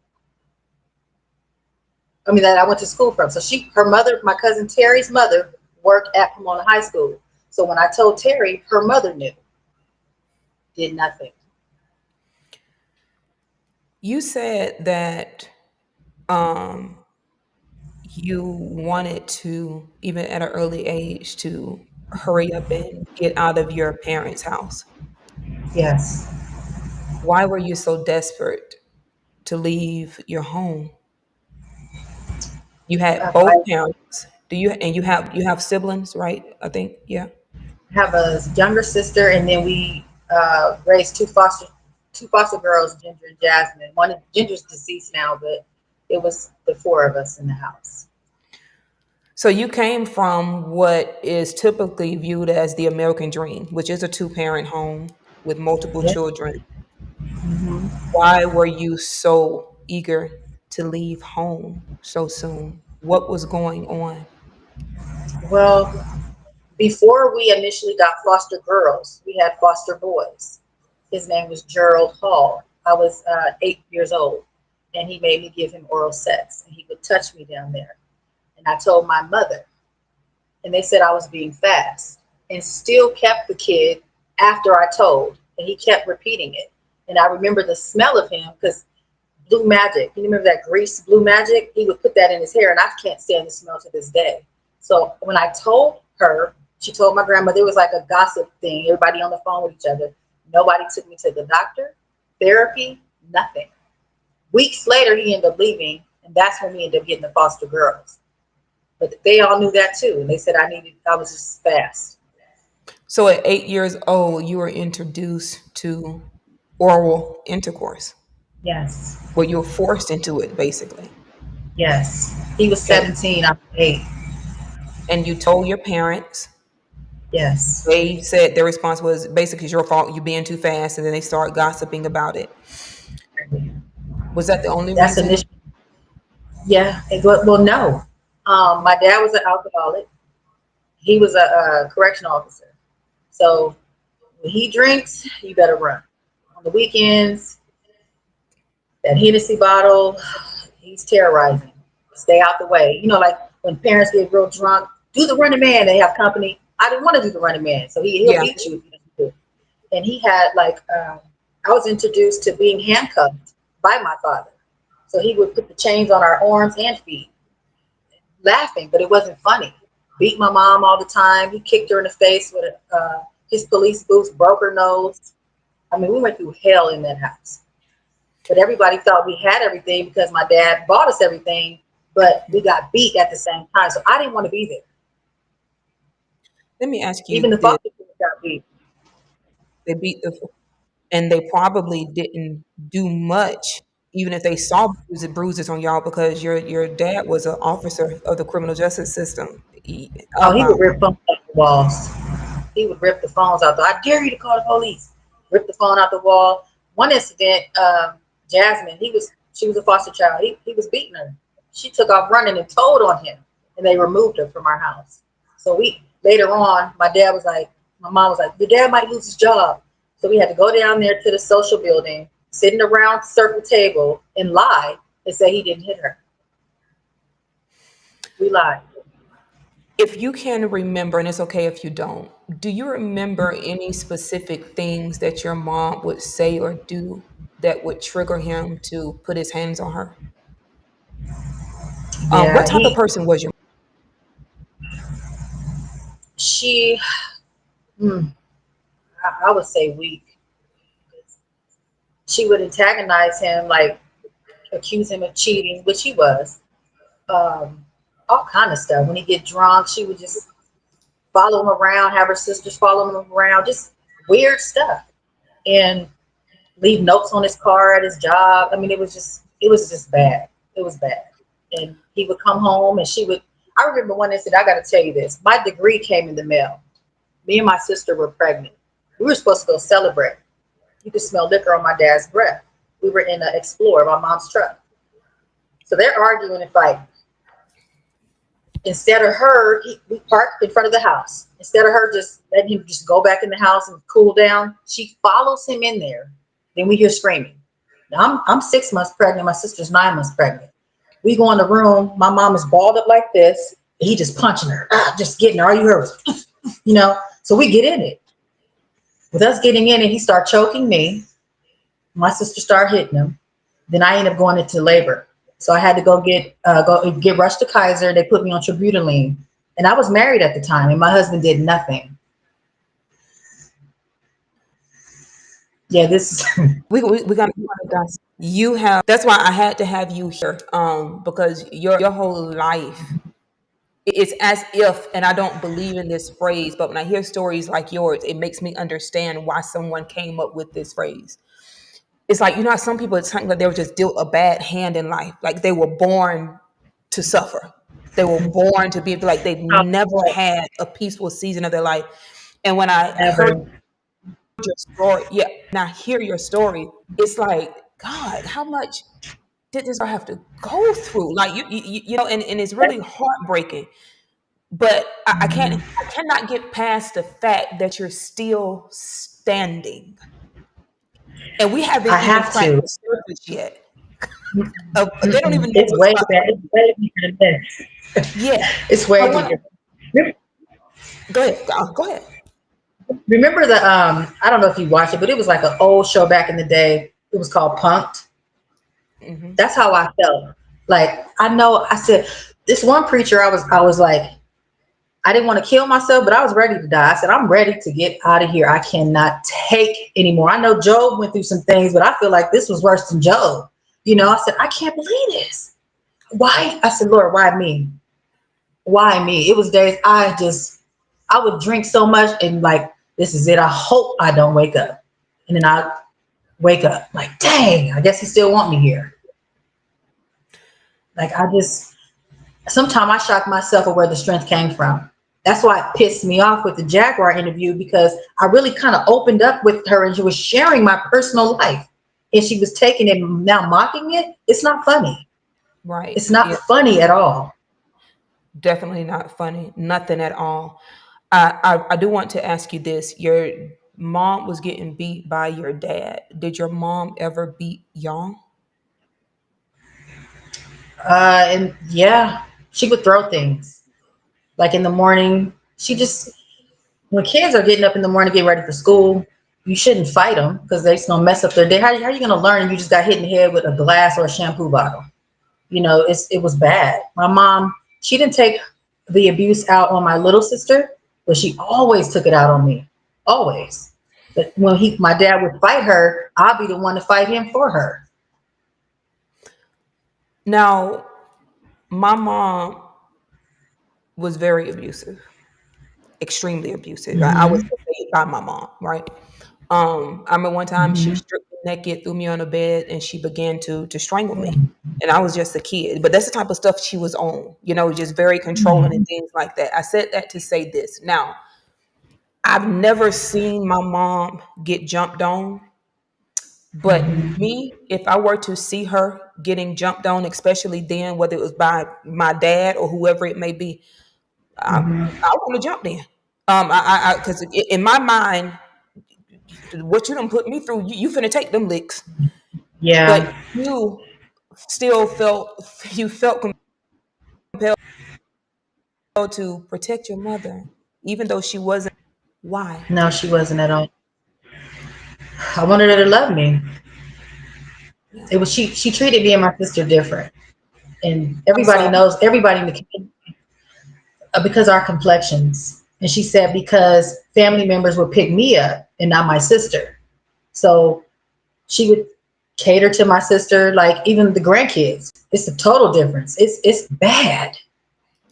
I mean that I went to school from. So her mother, my cousin Terry's mother, worked at Pomona High School. So when I told Terry, her mother knew, did nothing. You said that um, you wanted to, even at an early age, to hurry up and get out of your parents' house. Yes. Why were you so desperate to leave your home? You had I both parents. Do you and you have siblings, right? I think, yeah. have a younger sister, and then we raised two foster girls, Ginger and Jasmine. One of Ginger's deceased now, but it was the four of us in the house. So you came from what is typically viewed as the American dream, which is a two-parent home with multiple Yeah. children. Hmm. Why were you so eager to leave home so soon? What was going on? Well, before we initially got foster girls, we had foster boys. His name was Gerald Hall. I was 8 years old, and he made me give him oral sex, and he would touch me down there. And I told my mother, and they said I was being fast, and still kept the kid after I told, and he kept repeating it. And I remember the smell of him because Blue Magic. You remember that grease Blue Magic? He would put that in his hair, and I can't stand the smell to this day. So when I told her, she told my grandmother, it was like a gossip thing. Everybody on the phone with each other. Nobody took me to the doctor, therapy, nothing. Weeks later, he ended up leaving, and that's when we ended up getting the foster girls. But they all knew that too, and they said I was just fast. So at 8 years old, you were introduced to oral intercourse, Yes, where you were forced into it, basically. yes. He was And 17, I was 8. and you told your parents. Yes. They said their response was basically it's your fault, you being too fast, and then they start gossiping about it. Was that the only That's reason? initially. Yeah. Well, no. My dad was an alcoholic. He was a correctional officer. So when he drinks, you better run. On the weekends, that Hennessy bottle, he's terrorizing. Stay out the way. Like when parents get real drunk, do the running man. They have company. I didn't want to do the running man, so he'll Yeah. beat you if you don't do it. And he had like I was introduced to being handcuffed by my father. So he would put the chains on our arms and feet, laughing, but it wasn't funny. Beat my mom all the time. He kicked her in the face with his police boots, broke her nose. I mean, we went through hell in that house. But everybody thought we had everything because my dad bought us everything, but we got beat at the same time. So I didn't want to be there. Let me ask Even you the this. foster kids got beat. They beat the and they probably didn't do much, even if they saw bruises on y'all, because your dad was an officer of the criminal justice system. Oh, he would Um, rip phones off the walls. He would rip the phones out. I dare you to call the police. Rip the phone out the wall. One incident, Jasmine, she was a foster child. He was beating her. She took off running and told on him, and they removed her from our house. So we later on, my mom was like, your dad might lose his job. So we had to go down there to the social building, sit in a round circle table, and lie and say he didn't hit her. We lied. if you can remember, and it's okay if you don't, do you remember any specific things that your mom would say or do that would trigger him to put his hands on her? What Yeah, type of person was your? she, hmm, I would say weak. She would antagonize him, like accuse him of cheating, which he was. Um, all kind of stuff. When he get drunk, she would just follow him around, have her sisters follow him around, just weird stuff, and leave notes on his car at his job. I mean, it was just bad. It was bad. And he would come home, and she would. I remember one incident. I got to tell you this. My degree came in the mail. Me and my sister were pregnant. We were supposed to go celebrate. You could smell liquor on my dad's breath. We were in an Explorer, my mom's truck. So they're arguing and fighting. Instead of her, we parked in front of the house. Instead of her just letting him just go back in the house and cool down, she follows him in there. Then we hear screaming. Now I'm 6 months pregnant. My sister's 9 months pregnant. We go in the room. My mom is balled up like this. He just punching her, just getting her. All you heard was. So we get in it. With us getting in it, he started choking me. My sister started hitting him. Then I ended up going into labor. So I had to go get rushed to Kaiser. They put me on Tributaline. And I was married at the time, and my husband did nothing. Yeah, this is We got to dance. You have. That's why I had to have you here. Because your whole life, it's as if, and I don't believe in this phrase, but when I hear stories like yours, it makes me understand why someone came up with this phrase. It's like, how some people, it's something like they were just dealt a bad hand in life. Like they were born to suffer. They were born to be like they've never had a peaceful season of their life. And when I heard never. your story, yeah, and I hear your story, it's like, God, how much did this girl have to go through? Like and it's really heartbreaking. But I cannot get past the fact that you're still standing. And we I haven't even have cracked to. the surface yet. They don't even know It's what's way up. bad. It's way deeper than this. Yeah. It's I way want deeper. to go ahead. Go ahead. Remember the I don't know if you watched it, but it was like an old show back in the day. It was called Punked. Hmm. That's how I felt. Like I know I said this one preacher, I was like, I didn't want to kill myself, but I was ready to die. I said, I'm ready to get out of here. I cannot take anymore. I know Job went through some things, but I feel like this was worse than Job. I said, I can't believe this. Why? I said, Lord, why me? Why me? It was days I would drink so much and like, this is it. I hope I don't wake up. And then I wake up like, dang, I guess he still want me here. Like sometimes I shock myself at where the strength came from. That's why it pissed me off with the Jaguar interview because I really kind of opened up with her and she was sharing my personal life. And she was taking it now mocking it. It's not funny. Right. It's not Yeah. funny at all. Definitely not funny. Nothing at all. I do want to ask you this. Your mom was getting beat by your dad. Did your mom ever beat y'all? And yeah, she would throw things. Like in the morning, when kids are getting up in the morning, getting ready for school, you shouldn't fight them because they're just gonna mess up their day. How are you gonna learn if you just got hit in the head with a glass or a shampoo bottle? It was bad. My mom, she didn't take the abuse out on my little sister, but she always took it out on me. Always. But when my dad would fight her, I'll be the one to fight him for her. Now, my mom was very abusive, extremely abusive. I was Hmm. raised by my mom, right? I remember one time she Hmm. stripped me naked, threw me on the bed, and she began to strangle me. And I was just a kid, but that's the type of stuff she was on, just very controlling and things like that. I said that to say this. Now, I've never seen my mom get jumped on, but me, if I were to see her getting jumped on, especially then, whether it was by my dad or whoever it may be, I want to jump then. Because in my mind, what you done put me through, you finna take them licks. But Yeah. you still felt compelled to protect your mother, even though she wasn't. Why? No, she wasn't at all. I wanted her to love me. Yeah. It was she treated me and my sister different. And I'm everybody sorry. knows, everybody in the community, because our complexions. And she said because family members would pick me up and not my sister. So she would cater to my sister, like even the grandkids. It's a total difference. It's bad.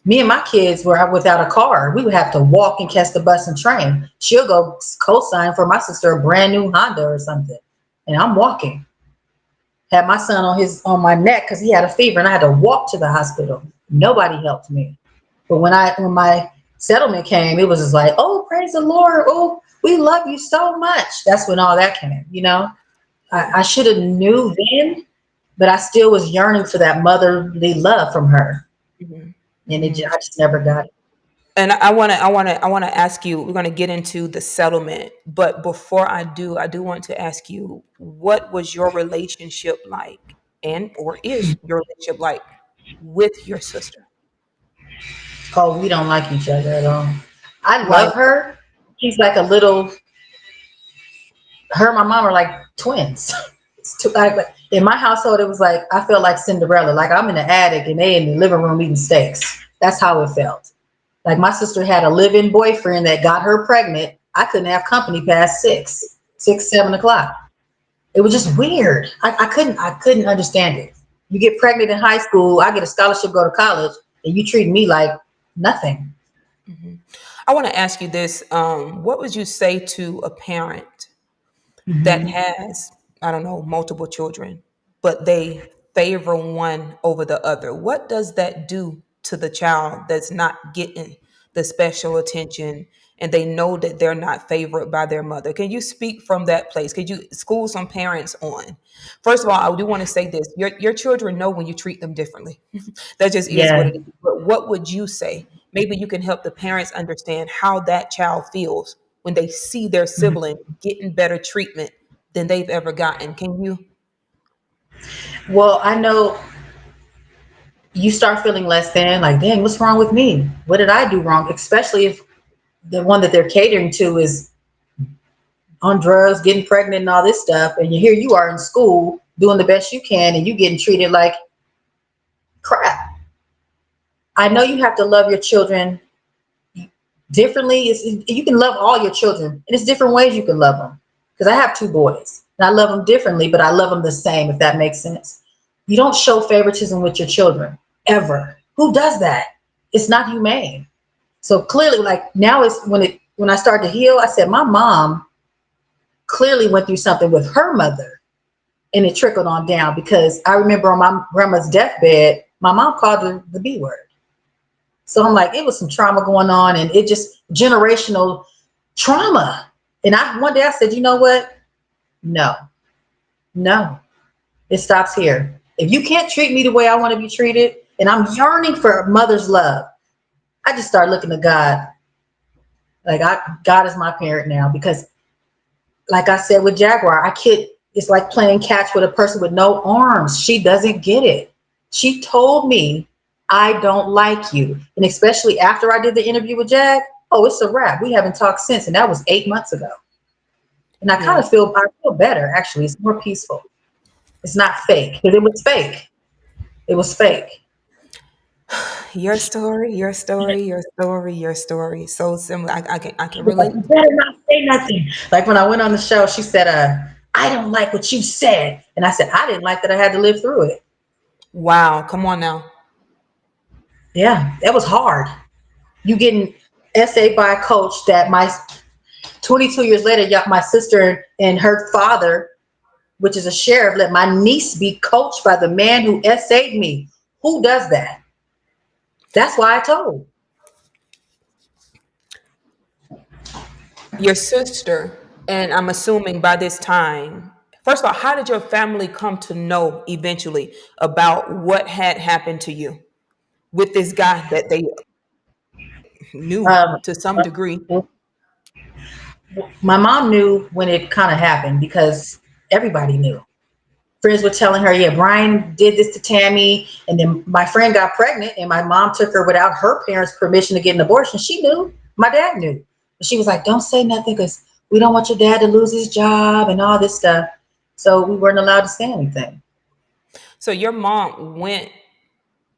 Me and my kids were without a car. We would have to walk and catch the bus and train. She'll go co-sign for my sister a brand new Honda or something, and I'm walking. Had my son on my neck because he had a fever, and I had to walk to the hospital. Nobody helped me. But when my settlement came, it was just like, oh, praise the Lord. Oh, we love you so much. That's when all that came. Yeah. I should have knew then, but I still was yearning for that motherly love from her, Hmm. and Hmm. I just never got it. And I want to ask you. We're going to get into the settlement, but before I do want to ask you, what was your relationship like, and or is your relationship like with your sister? Oh, we don't like each other at all. I Why? love her. She's like a little. Her and my mom are like twins. Like, in my household, it was like I felt like Cinderella. Like I'm in the attic and they in the living room eating steaks. That's how it felt. Like my sister had a live-in boyfriend that got her pregnant. I couldn't have company past 6, 7 o'clock. It was just weird. I couldn't understand it. You get pregnant in high school, I get a scholarship, go to college, and you treat me like nothing. Mhm. I want to ask you this. What would you say to a parent that Hmm. has, I don't know, multiple children, but they favor one over the other? What does that do to the child that's not getting the special attention and they know that they're not favored by their mother? Can you speak from that place? Could you school some parents on? First of all, I do want to say this. Your children know when you treat them differently. That just is what Yeah. it is. But what would you say? Maybe you can help the parents understand how that child feels when they see their Mhm. sibling getting better treatment than they've ever gotten. Can you? Well, I know you start feeling less than, like, dang, what's wrong with me? What did I do wrong? Especially if the one that they're catering to is on drugs, getting pregnant, and all this stuff, and here you are in school doing the best you can, and you getting treated like crap. I know you have to love your children differently. You can love all your children, and it's different ways you can love them. Because I have two boys, and I love them differently, but I love them the same. If that makes sense. You don't show favoritism with your children ever. Who does that? It's not humane. So clearly, like now, is when I started to heal. I said my mom clearly went through something with her mother, and it trickled on down because I remember on my grandma's deathbed, my mom called her the B word. So I'm like, it was some trauma going on, and it just generational trauma. And I one day I said, you know what? No, no, it stops here. If you can't treat me the way I want to be treated, and I'm yearning for a mother's love, I just start looking to God. Like God is my parent now because, like I said with Jaguar, I kid. It's like playing catch with a person with no arms. She doesn't get it. She told me, I don't like you. And especially after I did the interview with Jag, oh, it's a wrap. We haven't talked since. And that was 8 months ago. And Yeah. I feel better actually. It's more peaceful. It's not fake. Because it was fake. It was fake. Your story, your story, your story, your story. So similar. I can She was like, relate. you better not say nothing. Like when I went on the show, she said, I don't like what you said. And I said, I didn't like that I had to live through it. Wow. Come on now. Yeah, that was hard. You getting essayed by a coach that my 22 years later, my sister and her father, which is a sheriff, let my niece be coached by the man who essayed me. Who does that? That's why I told. Your sister, and I'm assuming by this time, first of all, how did your family come to know eventually about what had happened to you with this guy that they knew Um, to some degree? my mom knew when it kind of happened because everybody knew. Friends were telling her, yeah, Brian did this to Tammy. And then my friend got pregnant and my mom took her without her parents' permission to get an abortion. She knew. My dad knew. But she was like, don't say nothing because we don't want your dad to lose his job and all this stuff. So we weren't allowed to say anything. So your mom went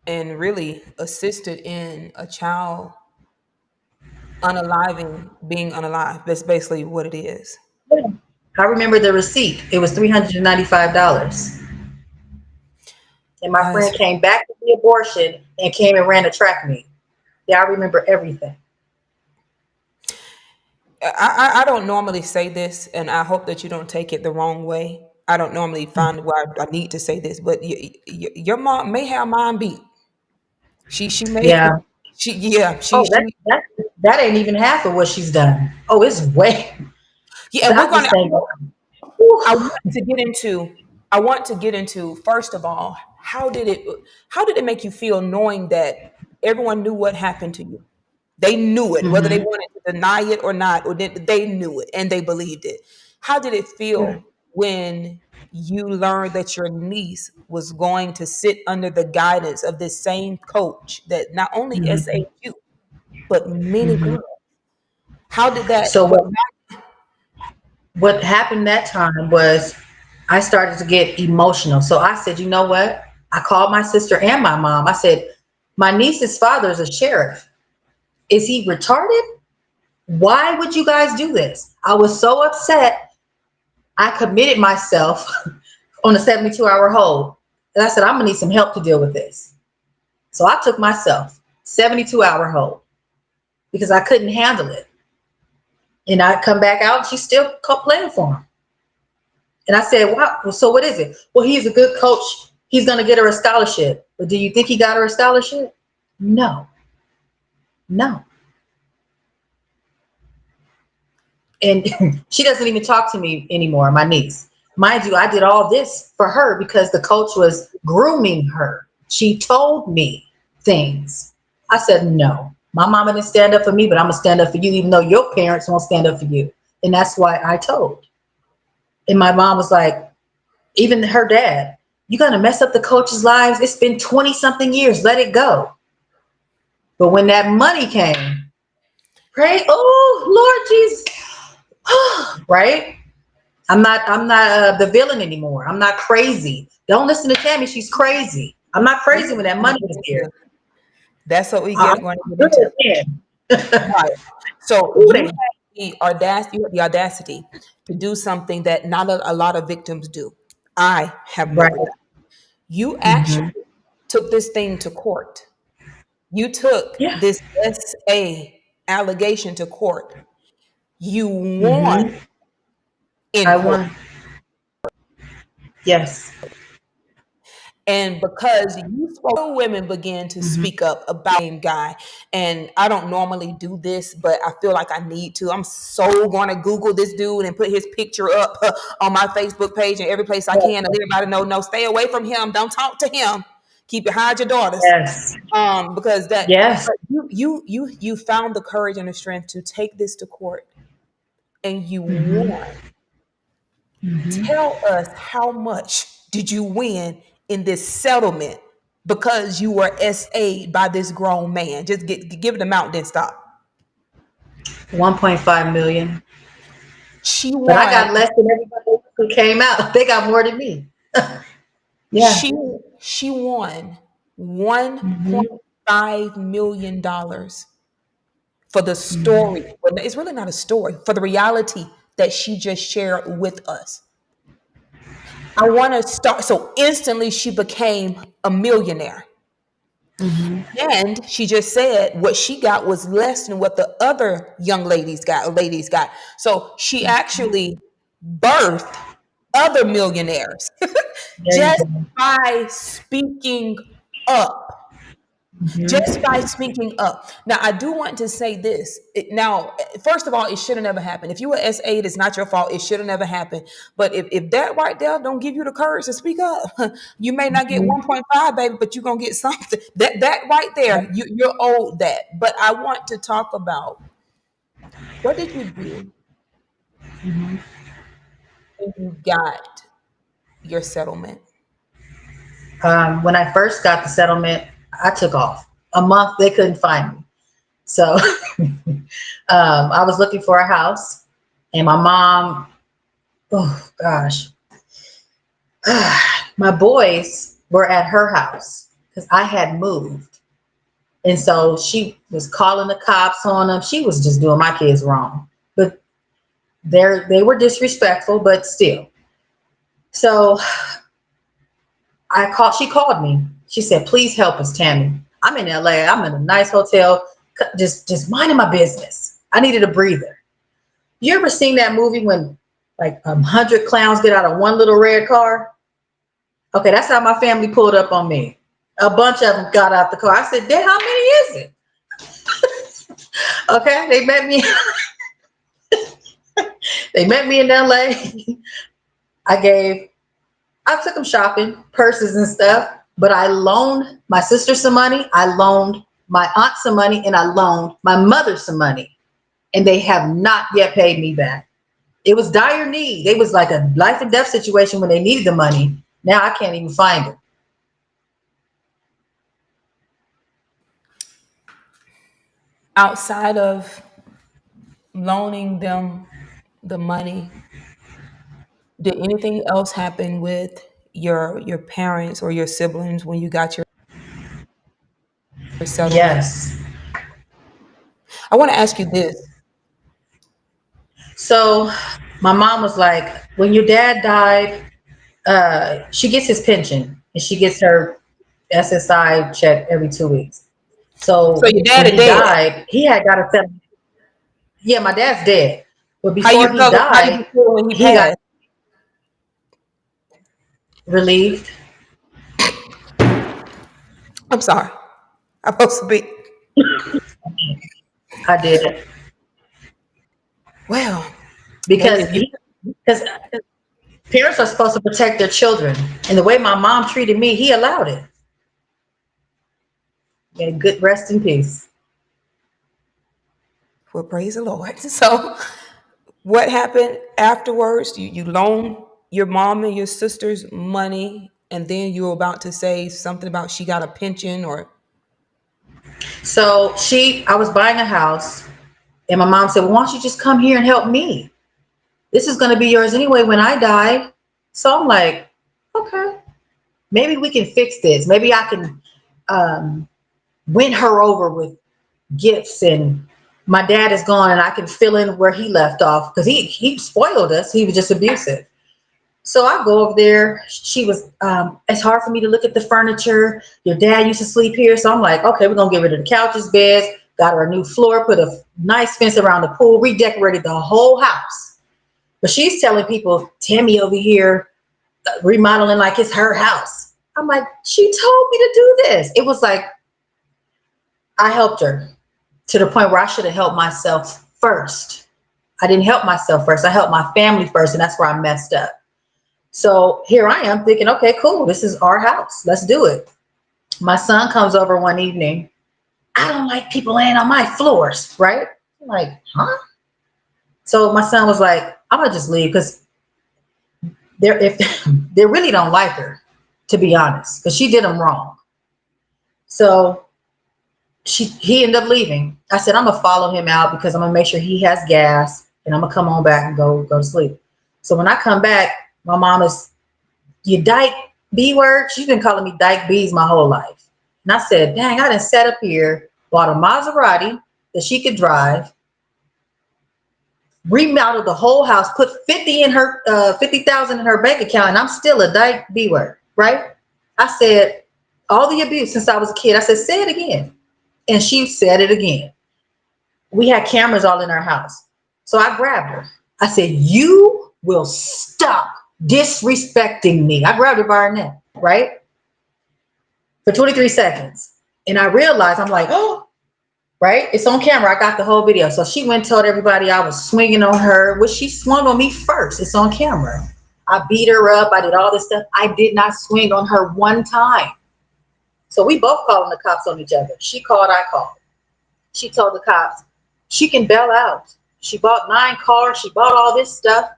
and really assisted in a child unaliving being unalive. That's basically what it is. Yeah. I remember the receipt. It was $395. And my Guys, friend came back to the abortion and came and ran a track meet. Yeah, I remember everything. I don't normally say this, and I hope that you don't take it the wrong way. I don't normally find where I need to say this, but your mom may have mine beat. She may Yeah. she yeah Oh, she that ain't even half of what she's done. Oh, it's way. yeah. And we're I gonna. just think, whew. I want to get into. I want to get into first of all, how did it make you feel knowing that everyone knew what happened to you? They knew it, whether they Mhm. wanted to deny it or not, or they knew it and they believed it. How did it feel when you learned that your niece was going to sit under the guidance of this same coach that not only Mhm. SA'd you, but many Mhm. girls? How did that, So what happened that time was I started to get emotional. So I said, you know what? I called my sister and my mom. I said, my niece's father is a sheriff. Is he retarded? Why would you guys do this? I was so upset. I committed myself on a 72-hour hold. And I said, I'm going to need some help to deal with this. So I took myself 72-hour hold because I couldn't handle it. And I come back out and she's still playing for him. And I said, wow, so what is it? Well, he's a good coach. He's going to get her a scholarship. But do you think he got her a scholarship? No, no. And she doesn't even talk to me anymore, my niece. Mind you, I did all this for her because the coach was grooming her. She told me things. I said, no, my mama didn't stand up for me, but I'm going to stand up for you, even though your parents won't stand up for you. And that's why I told. And my mom was like, even her dad, you're going to mess up the coaches' lives. It's been 20 something years. Let it go. But when that money came, pray, oh, Lord Jesus, right? I'm not the villain anymore. I'm not crazy. Don't listen to Tammy. She's crazy. I'm not crazy when that money is here. That's what we I'm get going to get good into. again. Right. So Ooh, you have the audacity to do something that not a lot of victims do. I have right. never done. You Mm-hmm. actually took this thing to court. You took Yeah. this SA allegation to court. You won Mm-hmm. in I court. won. Yes. And because you spoke, women began to Mm-hmm. speak up about the same guy. And I don't normally do this, but I feel like I need to. I'm so going to Google this dude and put his picture up on my Facebook page and every place I can to let everybody know, no, stay away from him. Don't talk to him. Keep it hide your daughters. Yes. Because that Yes. but you found the courage and the strength to take this to court and you Mm-hmm. won. Mm-hmm. Tell us how much did you win in this settlement because you were SA'd by this grown man? Just give it a amount, then stop. 1.5 million. She But I won. got less than everybody else who came out. They got more than me. Yeah. She she won $1.5 million for the story. Well, it's really not a story, for the reality that she just shared with us. I want to start. So instantly, she became a millionaire. Mm-hmm. And she just said what she got was less than what the other young ladies got. So she actually birthed other millionaires There you just go. by speaking up. Just Mm-hmm. by speaking up. Now, I do want to say this. Now, first of all, it should have never happened. If you were S8, it's not your fault. It should have never happened. But if that right there don't give you the courage to speak up, you may not get Mm-hmm. 1.5, baby, but you're going to get something. That right there, you're owed that. But I want to talk about, what did you do Mm-hmm. when you got your settlement? When I first got the settlement, I took off. A month, they couldn't find me. So I was looking for a house, and my mom, oh gosh, my boys were at her house because I had moved. And so she was calling the cops on them. She was just doing my kids wrong. But they were disrespectful, but still. So she called me. She said, please help us, Tammy. I'm in LA. I'm in a nice hotel, just minding my business. I needed a breather. You ever seen that movie when like 100 clowns get out of one little red car? Okay, that's how my family pulled up on me. A bunch of them got out the car. I said, Dad, how many is it? Okay, they met me in LA. I I took them shopping, purses and stuff, but I loaned my sister some money. I loaned my aunt some money, and I loaned my mother some money. And they have not yet paid me back. It was dire need. It was like a life and death situation when they needed the money. Now I can't even find it. Outside of loaning them the money, did anything else happen with your parents or your siblings when you got your settlement? Yes. I want to ask you this. So My mom was like, when your dad died, she gets his pension and she gets her SSI check every 2 weeks. So So your when daddy he dead. died, he had got a seven. Yeah, my dad's dead, but How you before he felt? How you died, feel when he he got passed? relieved. I'm sorry. I'm supposed to be. I did it Well, baby, because if you because parents are supposed to protect their children, and the way my mom treated me, he allowed it. Yeah, good rest in peace. well, praise the Lord. So, what happened afterwards? You loaned your mom and your sisters money, and then you were about to say something about she got a pension, or So I was buying a house, and my mom said, "Well, why don't you just come here and help me? This is going to be yours anyway when I die." So I'm like, okay, maybe we can fix this. Maybe I can um, win her over with gifts, and my dad is gone, and I can fill in where he left off because he spoiled us. He was just abusive. So I go over there. She was, it's hard for me to look at the furniture. Your dad used to sleep here. So I'm like, okay, we're going to get rid of the couches, beds, got her a new floor, put a nice fence around the pool, redecorated the whole house. But she's telling people, Tammy over here remodeling like it's her house. I'm like, she told me to do this. It was like, I helped her to the point where I should have helped myself first. I didn't help myself first. I helped my family first, and that's where I messed up. So here I am thinking, okay, cool. This is our house. Let's do it. My son comes over one evening. I don't like people laying on my floors, right? I'm like, huh? So my son was like, I'm gonna just leave because if they really don't like her, to be honest, because she did them wrong. So he ended up leaving. I said, I'm gonna follow him out because I'm gonna make sure he has gas and I'm gonna come on back and go to sleep. So when I come back, my mom is, you dyke B word. She's been calling me dyke B's my whole life. And I said, dang, I done sat up here, bought a Maserati that she could drive, remodeled the whole house, put 50,000 in her bank account, and I'm still a dyke B word, right? I said, all the abuse since I was a kid. I said, say it again. And she said it again. We had cameras all in our house. So I grabbed her. I said, you will stop disrespecting me. I grabbed her by her neck, right? For 23 seconds. And I realized, I'm like, oh, right? It's on camera. I got the whole video. So she went and told everybody I was swinging on her. Well, she swung on me first. It's on camera. I beat her up. I did all this stuff. I did not swing on her one time. So we both calling the cops on each other. She called, I called. She told the cops she can bail out. She bought 9 cars. She bought all this stuff.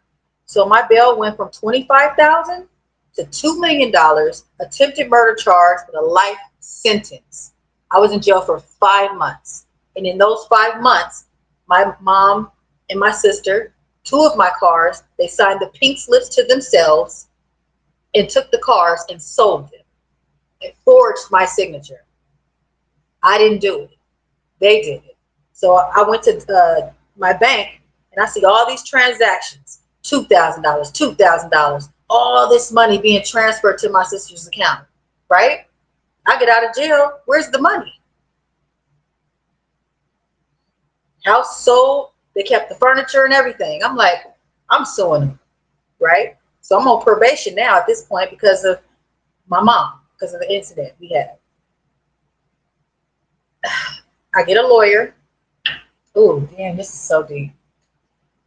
So my bail went from 25,000 to $2 million, attempted murder charge with a life sentence. I was in jail for 5 months, and in those 5 months, my mom and my sister, 2 of my cars, they signed the pink slips to themselves and took the cars and sold them and forged my signature. I didn't do it. They did it. So I went to my bank and I see all these transactions, $2,000, $2,000, all this money being transferred to my sister's account, right? I get out of jail. Where's the money? House sold. They kept the furniture and everything. I'm like, I'm suing them, right? So I'm on probation now at this point because of my mom, because of the incident we had. I get a lawyer. Ooh, damn, this is so deep.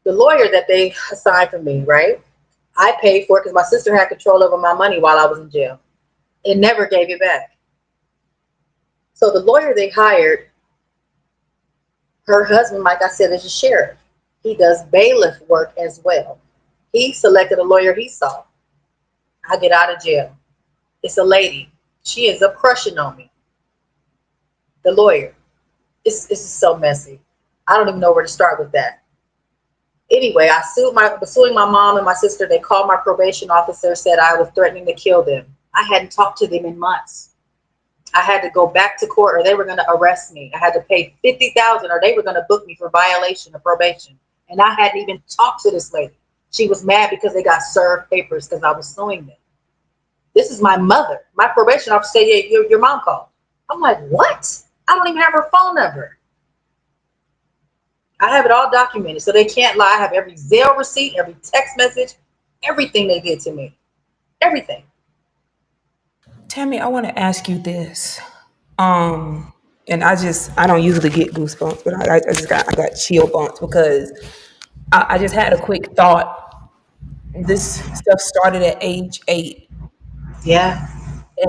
The lawyer that they assigned for me, right? I paid for it because my sister had control over my money while I was in jail. It never gave it back. So the lawyer they hired, her husband, like I said, is a sheriff. He does bailiff work as well. He selected a lawyer he saw. I get out of jail. It's a lady. She ends up crushing on me. The lawyer. This is so messy. I don't even know where to start with that. Anyway, I was suing my mom and my sister. They called my probation officer, said I was threatening to kill them. I hadn't talked to them in months. I had to go back to court or they were going to arrest me. I had to pay 50,000 or they were going to book me for violation of probation. And I hadn't even talked to this lady. She was mad because they got served papers because I was suing them. This is my mother. My probation officer said, yeah, your mom called. I'm like, what? I don't even have her phone number. I have it all documented, so they can't lie. I have every Zelle receipt, every text message, everything they did to me. Everything. Tammy, I want to ask you this. Um, and I don't usually get goosebumps, but I got chill bumps because I just had a quick thought. This stuff started at age 8, Yeah.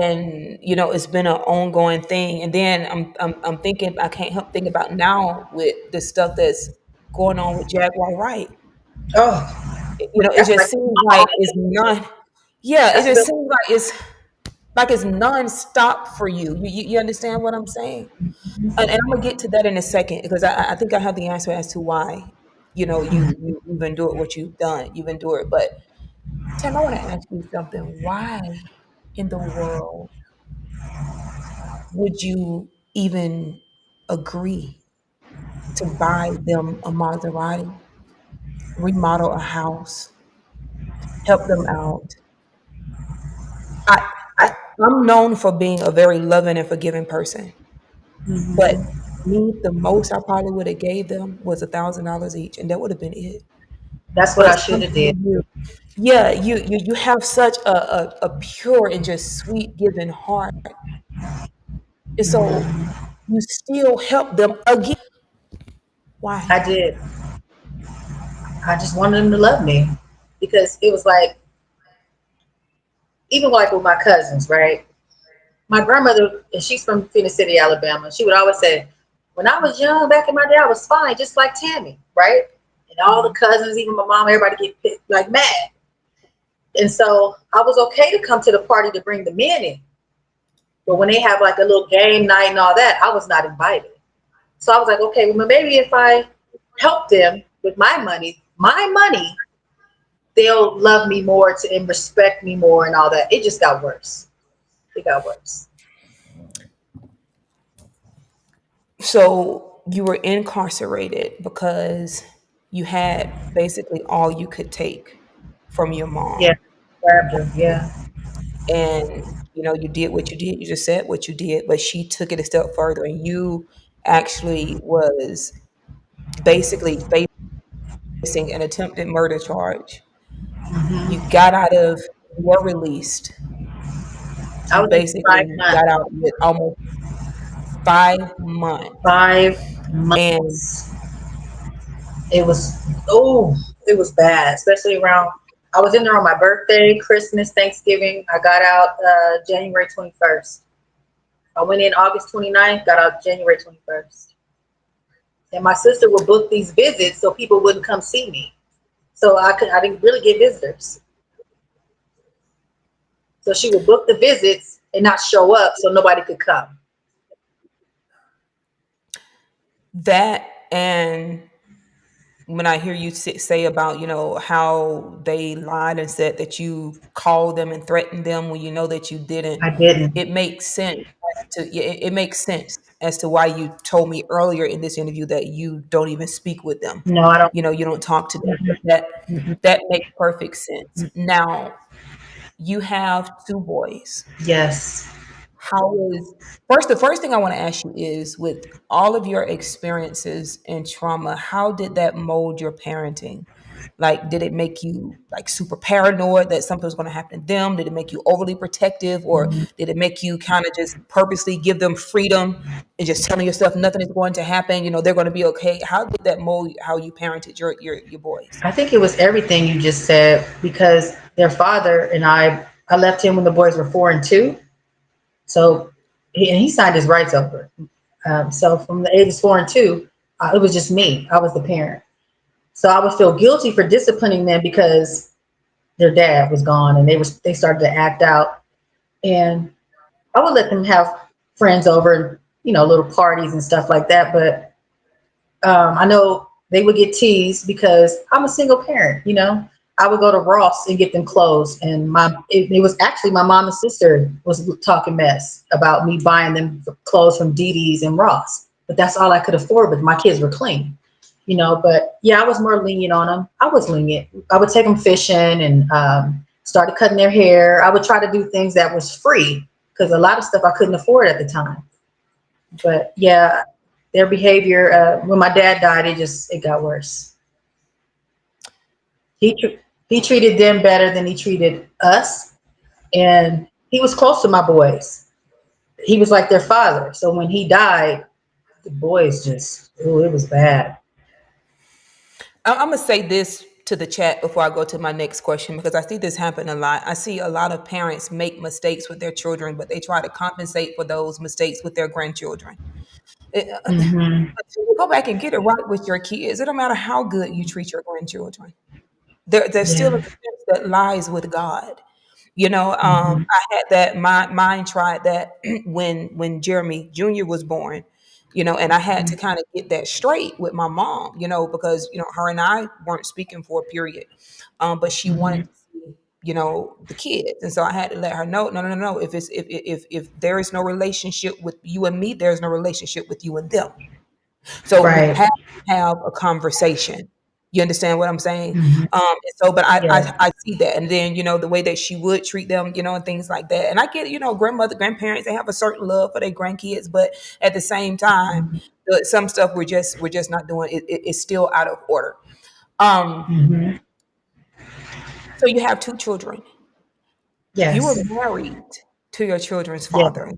and it's been an ongoing thing. And then I'm thinking, I can't help thinking about now with the stuff that's going on with Jaguar Wright. Oh, It that's just like seems my like mom. it's none. Yeah, it That's just Bill. seems like it's non-stop for you. You understand what I'm saying? And I'm gonna get to that in a second because I think I have the answer as to why you've endured what you've done. You've endured, but Tim, I want to ask you something. Why in the world would you even agree to buy them a Maserati, remodel a house, help them out? I, I I'm known for being a very loving and forgiving person, but Mhm. me, the most I probably would have gave them was $1,000 each, and that would have been it. That's what But I should something have did. in you, yeah, you have such a pure and just sweet giving heart, and so you still help them again. Why? I did. I just wanted them to love me because it was like, even like with my cousins, right? My grandmother, and she's from Phoenix City, Alabama. She would always say, when I was young, back in my day, I was fine, just like Tammy, right? And all the cousins, even my mom, everybody get like mad. And so I was okay to come to the party to bring the men in. But when they have like a little game night and all that, I was not invited. So I was like, okay, well, maybe if I help them with my money, they'll love me more and respect me more and all that. It just got worse. It got worse. So you were incarcerated because you had basically all you could take from your Yeah, mom. grabbed her. Yeah, And you did what you did. You just said what you did, but she took it a step further, and you actually was basically facing an attempted murder charge. You hmm got out of, you were released. I You was in for basically got out with almost 5 months. 5 months. And It was oh, it was bad, especially around. I was in there on my birthday, Christmas, Thanksgiving. I got out January 21st. I went in August 29th, got out January 21st. And my sister would book these visits so people wouldn't come see me. So I didn't really get visitors. So she would book the visits and not show up so nobody could come. that, and when I hear you say about, how they lied and said that you called them and threatened them when you know that you didn't, I didn't. it makes sense yeah, it makes sense as to why you told me earlier in this interview that you don't even speak with them. No, I don't. You don't talk to them. Mhm, mhm. That makes perfect sense. Now, you have 2 boys. Yes, How is first the first thing I want to ask you is, with all of your experiences and trauma, how did that mold your parenting? Like, did it make you like super paranoid that something was going to happen to them? Did it make you overly protective, or did it make you kind of just purposely give them freedom and just telling yourself nothing is going to happen? They're going to be okay. How did that mold how you parented your boys? I think it was everything you just said because their father and I left him when the boys were 4 and 2. So he signed his rights over. So from the ages 4 and 2, it was just me. I was the parent. So I would feel guilty for disciplining them because their dad was gone and they started to act out. And I would let them have friends over and little parties and stuff like that. But I know they would get teased because I'm a single parent. I would go to Ross and get them clothes, and it was actually my mom and sister was talking mess about me buying them clothes from Dee Dee's and Ross, but that's all I could afford. But my kids were clean, But yeah, I was more lenient on them. I was lenient. I would take them fishing and started cutting their hair. I would try to do things that was free because a lot of stuff I couldn't afford at the time. But yeah, their behavior when my dad died, it got worse. He treated them better than he treated us, and he was close to my boys. He was like their father. So when he died, the boys just, oh, it was bad. I'm gonna say this to the chat before I go to my next question because I see this happen a lot. I see a lot of parents make mistakes with their children, but they try to compensate for those mistakes with their grandchildren. Hmm. Go back and get it right with your kids. It don't matter how good you treat your grandchildren. There's still a Yeah. defense that lies with God. Hmm. I had that. My mind tried that when Jeremy Jr. was born. And I had to kind of get that straight with my mom. Because her and I weren't speaking for a period, but she wanted Hmm. to see the kids, and so I had to let her know, no, no, no, no. If there is no relationship with you and me, there's no relationship with you and them. So we Right. have to have a conversation. You understand what I'm saying? Hmm. And so, but Yeah. I see that, and then the way that she would treat them, and things like that. And I get, grandparents, they have a certain love for their grandkids, but at the same time, some stuff we're just not doing. It's still out of order. Um, Hmm. so you have two children. You were Yes. married to your children's Yeah. father.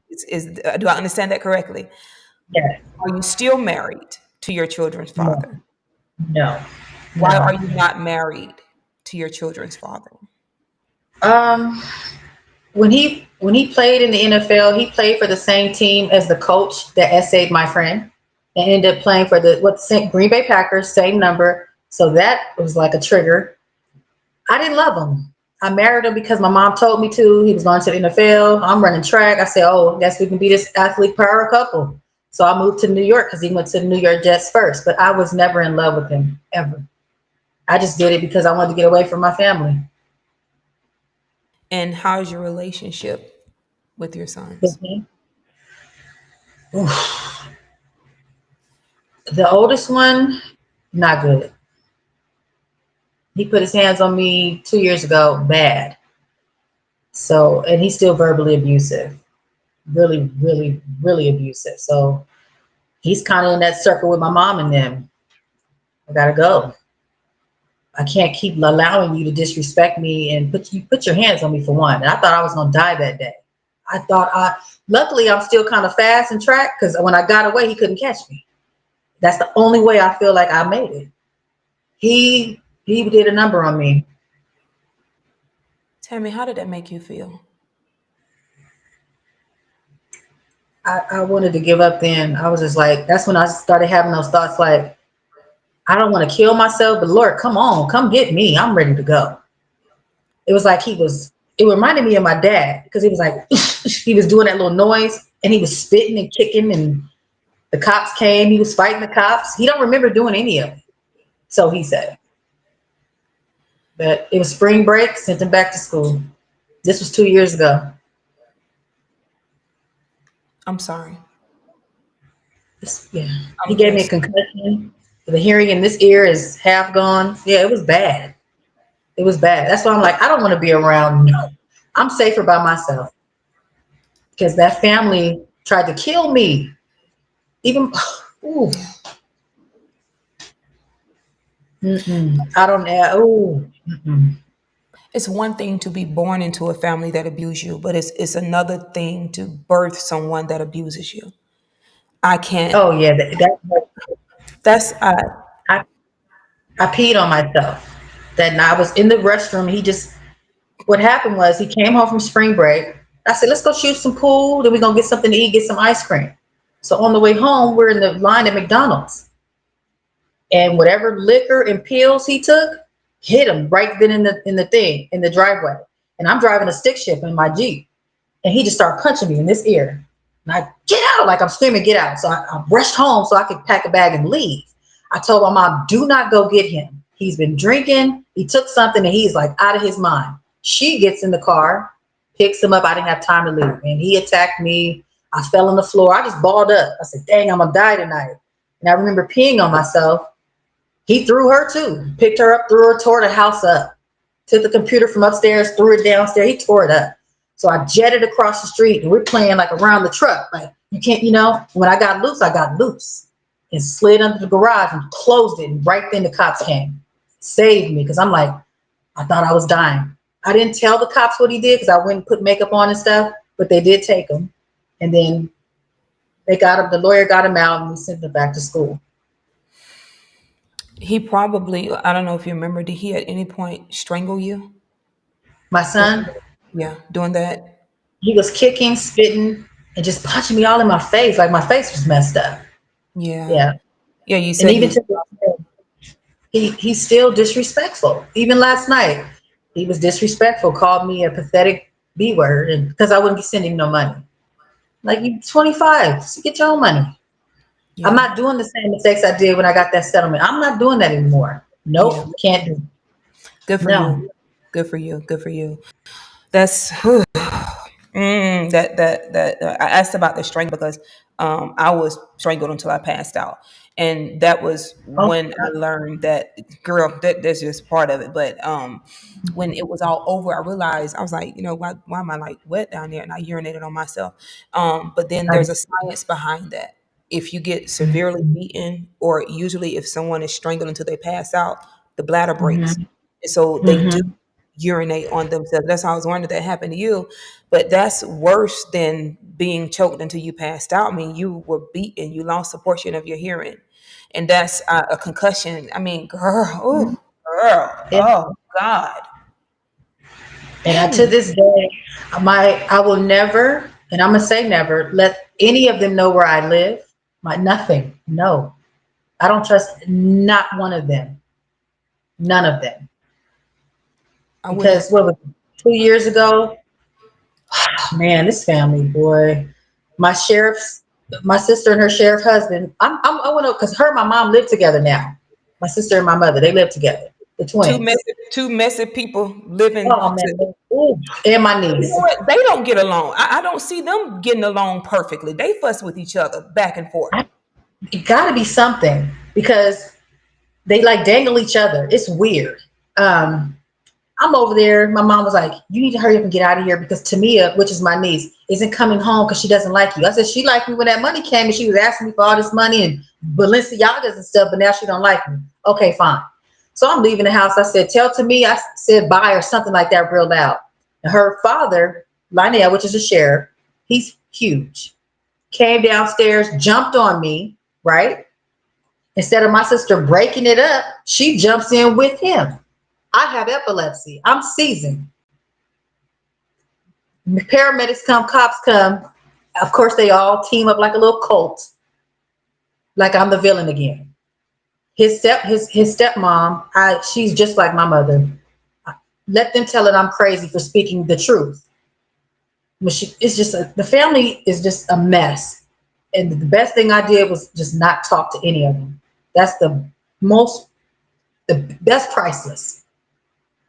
Do I understand that correctly? Yes. Are you still married to your children's No. father? No. Why No. are you not married to your children's father? Um, when he played in the NFL, he played for the same team as the coach that essayed my friend, and ended up playing for the Green Bay Packers, same number. So that was like a trigger. I didn't love him. I married him because my mom told me to. He was going to the NFL. I'm running track. I said, "Oh, I guess we can be this athlete power couple." So I moved to New York because he went to the New York Jets first. But I was never in love with him ever. I just did it because I wanted to get away from my family. And how's your relationship with your sons? Mhm. Oof. The oldest one, not good. He put his hands on me 2 years ago, bad. So, and he's still verbally abusive, really, really, really abusive. So he's kind of in that circle with my mom and them. I gotta go. I can't keep allowing you to disrespect me and put your hands on me for one. And I thought I was gonna die that day. I thought luckily I'm still kind of fast and track because when I got away, he couldn't catch me. That's the only way I feel like I made it. He did a number on me. Tammy, how did that make you feel? I wanted to give up then. I was just like, that's when I started having those thoughts like, I don't want to kill myself, but Lord, come on, come get me. I'm ready to go. It was like it reminded me of my dad because he was like, he was doing that little noise and he was spitting and kicking and the cops came. He was fighting the cops. He don't remember doing any of it. So he said, but it was spring break, sent him back to school. This was 2 years ago. I'm sorry. Yeah. He I'm gave me very a sorry. concussion. The hearing in this ear is half gone. Yeah, it was bad. It was bad. That's why I'm like, I don't want to be around. No, I'm safer by myself because that family tried to kill me. Even, ooh, Yeah. I don't know. Ooh, It's one thing to be born into a family that abuse you, but it's another thing to birth someone that abuses you. I can't. oh yeah, That's I, I peed on myself. That night I was in the restroom. What happened was he came home from spring break. I said, let's go shoot some pool. Then we're gonna get something to eat, get some ice cream. So on the way home, we're in the line at McDonald's. And whatever liquor and pills he took hit him right then in the driveway. And I'm driving a stick shift in my Jeep, and he just started punching me in this ear. And I get out, like I'm screaming, get out. So I rushed home so I could pack a bag and leave. I told my mom, do not go get him. He's been drinking. He took something and he's like out of his mind. She gets in the car, picks him up. I didn't have time to leave. And he attacked me. I fell on the floor. I just balled up. I said, dang, I'm gonna die tonight. And I remember peeing on myself. He threw her too. Picked her up, threw her, tore the house up. Took the computer from upstairs, threw it downstairs. He tore it up. So I jetted across the street and we're playing like around the truck. Like you can't, when I got loose and slid under the garage and closed it. And right then the cops came. Saved me because I'm like, I thought I was dying. I didn't tell the cops what he did because I went and put makeup on and stuff, but they did take him. And then they got him, the lawyer got him out and we sent him back to school. He probably, I don't know if you remember, did he at any point strangle you? My Dur- son, Yeah, doing that. he was kicking, spitting, and just punching me all in my face. Like my face was messed up. Yeah. Yeah. Yeah, you And said even he. to this day, he's still disrespectful. Even last night, he was disrespectful, called me a pathetic B word, and because I wouldn't be sending no money. Like you 25, so get your own money. I'm Yeah. not doing the same mistakes I did when I got that settlement. I'm not doing that anymore. Yeah. Nope, can't do it. Good for you. No. Good for you. Good for you. That's I asked about the strength because I was strangled until I passed out, and that was Oh, when I learned that, girl, that's just part of it. But when it was all over, I realized I was like, why am I like wet down there? And I urinated on myself. But then I, there's a science behind that. If you get severely beaten, or usually if someone is strangled until they pass out, the bladder breaks, mm-hmm, and so they do mm-hmm. urinate on themselves. That's how I was wondering that happened to you. But that's worse than being choked until you passed out. I mean, you were beaten, you lost a portion of your hearing. And that's a concussion. I mean, girl, Yeah. oh God. And to Dang. this day, I will never, and I'm gonna say never, let any of them know where I live. My nothing. No, I don't trust not one of them. None of them. I Because wouldn't. what was it, 2 years ago? Man, this family, boy. My sheriff's, my sister and her sheriff husband. I want to, because her and my mom live together now. My sister and my mother, they live together. The twins. Two messy people living Oh to, man, ooh, and my you know niece. what? They don't get along. I don't see them getting along perfectly. They fuss with each other back and forth. It got to be something because they like dangle each other. It's weird. Um, I'm over there. My mom was like, "You need to hurry up and get out of here because Tamia, which is my niece, isn't coming home because she doesn't like you." I said, "She liked me when that money came and she was asking me for all this money and Balenciagas and stuff, but now she don't like me." Okay, fine. So I'm leaving the house. I said, "Tell Tamia," I said, "bye," or something like that, real loud. And her father, Lionel, which is a sheriff, he's huge, came downstairs, jumped on me, right? Instead of my sister breaking it up, she jumps in with him. I have epilepsy. I'm seasoned. Paramedics come, cops come. Of course, they all team up like a little cult, like I'm the villain again. His stepmom, she's just like my mother. Let them tell it I'm crazy for speaking the truth. But it's just the family is just a mess. And the best thing I did was just not talk to any of them. That's most, the best priceless.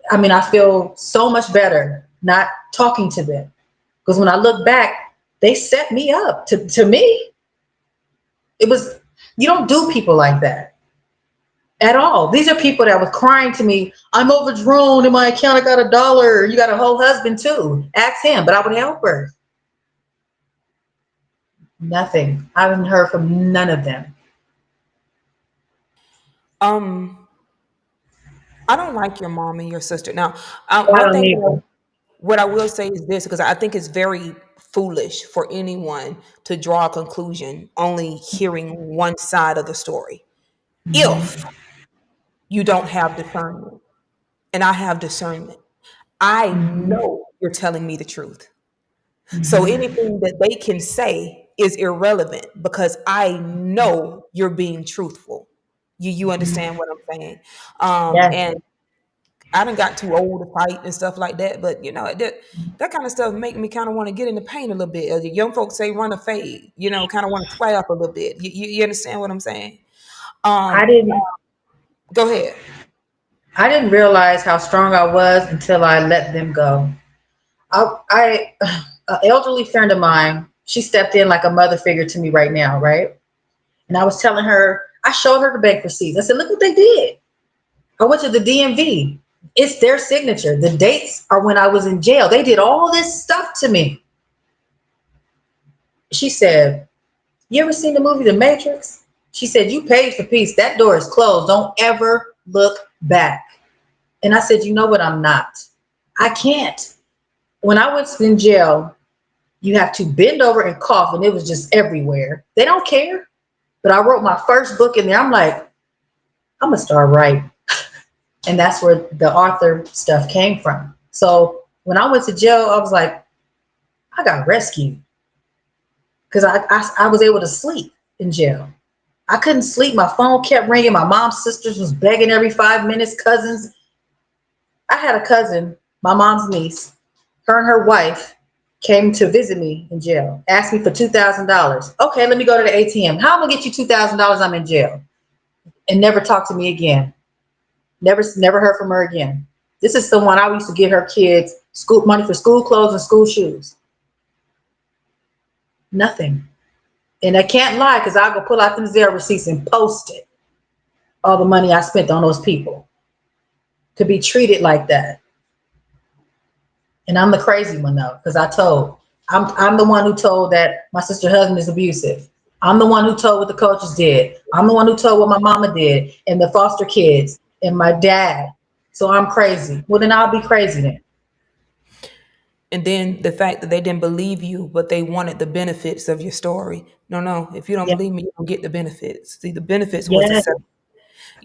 I mean, I feel so much better not talking to them because when I look back, they set me up. To me, it was, you don't do people like that at all. These are people that was crying to me, "I'm overdrawn in my account. I got $1. You got a whole husband too. Ask him." But I would help her. Nothing. I haven't heard from none of them. Um, I don't like your mom and your sister. Now, I one don't thing either. what I will say is this, because I think it's very foolish for anyone to draw a conclusion only hearing one side of the story. If Mm-hmm. you don't have discernment, and I have discernment, I Mm-hmm. know you're telling me the truth. So Mm-hmm. anything that they can say is irrelevant because I know you're being truthful. You Mm-hmm. understand what I'm saying? Yes. And I done got too old to fight and stuff like that. But that kind of stuff make me kind of want to get in the paint a little bit. As the young folks say, run a fade. Kind of want to sway up a little bit. You understand what I'm saying? I Um, didn't. Go ahead. I didn't realize how strong I was until I let them go. I an elderly friend of mine, she stepped in like a mother figure to me right now, right? And I was telling her, I showed her the bank receipts. I said, look what they did. I went to the DMV. It's their signature. The dates are when I was in jail. They did all this stuff to me. She said, you ever seen the movie The Matrix? She said, you paid for peace. That door is closed. Don't ever look back. And I said, you know what? I'm not. I can't. When I was in jail, you have to bend over and cough, and it was just everywhere. They don't care. But I wrote my first book in there. I'm like, I'm going to start writing. And that's where the author stuff came from. So when I went to jail, I was like, I got rescued because I was able to sleep in jail. I couldn't sleep. My phone kept ringing. My mom's sisters was begging every 5 minutes. Cousins. I had a cousin, my mom's niece. Her and her wife came to visit me in jail. Asked me for $2,000. Okay, let me go to the ATM. How am I gonna get you $2,000? I'm in jail. And never talked to me again. Never heard from her again. This is the one I used to give her kids school money for school clothes and school shoes. Nothing. And I can't lie because I'll go pull out them Zelle receipts and post it. All the money I spent on those people to be treated like that. And I'm the crazy one though, because I'm the one who told that my sister's husband is abusive. I'm the one who told what the coaches did. I'm the one who told what my mama did and the foster kids and my dad. So I'm crazy. Well, then I'll be crazy then. And then the fact that they didn't believe you, but they wanted the benefits of your story. No, no. If you don't Yeah. believe me, you don't get the benefits. See, the benefits was the Yeah. seven.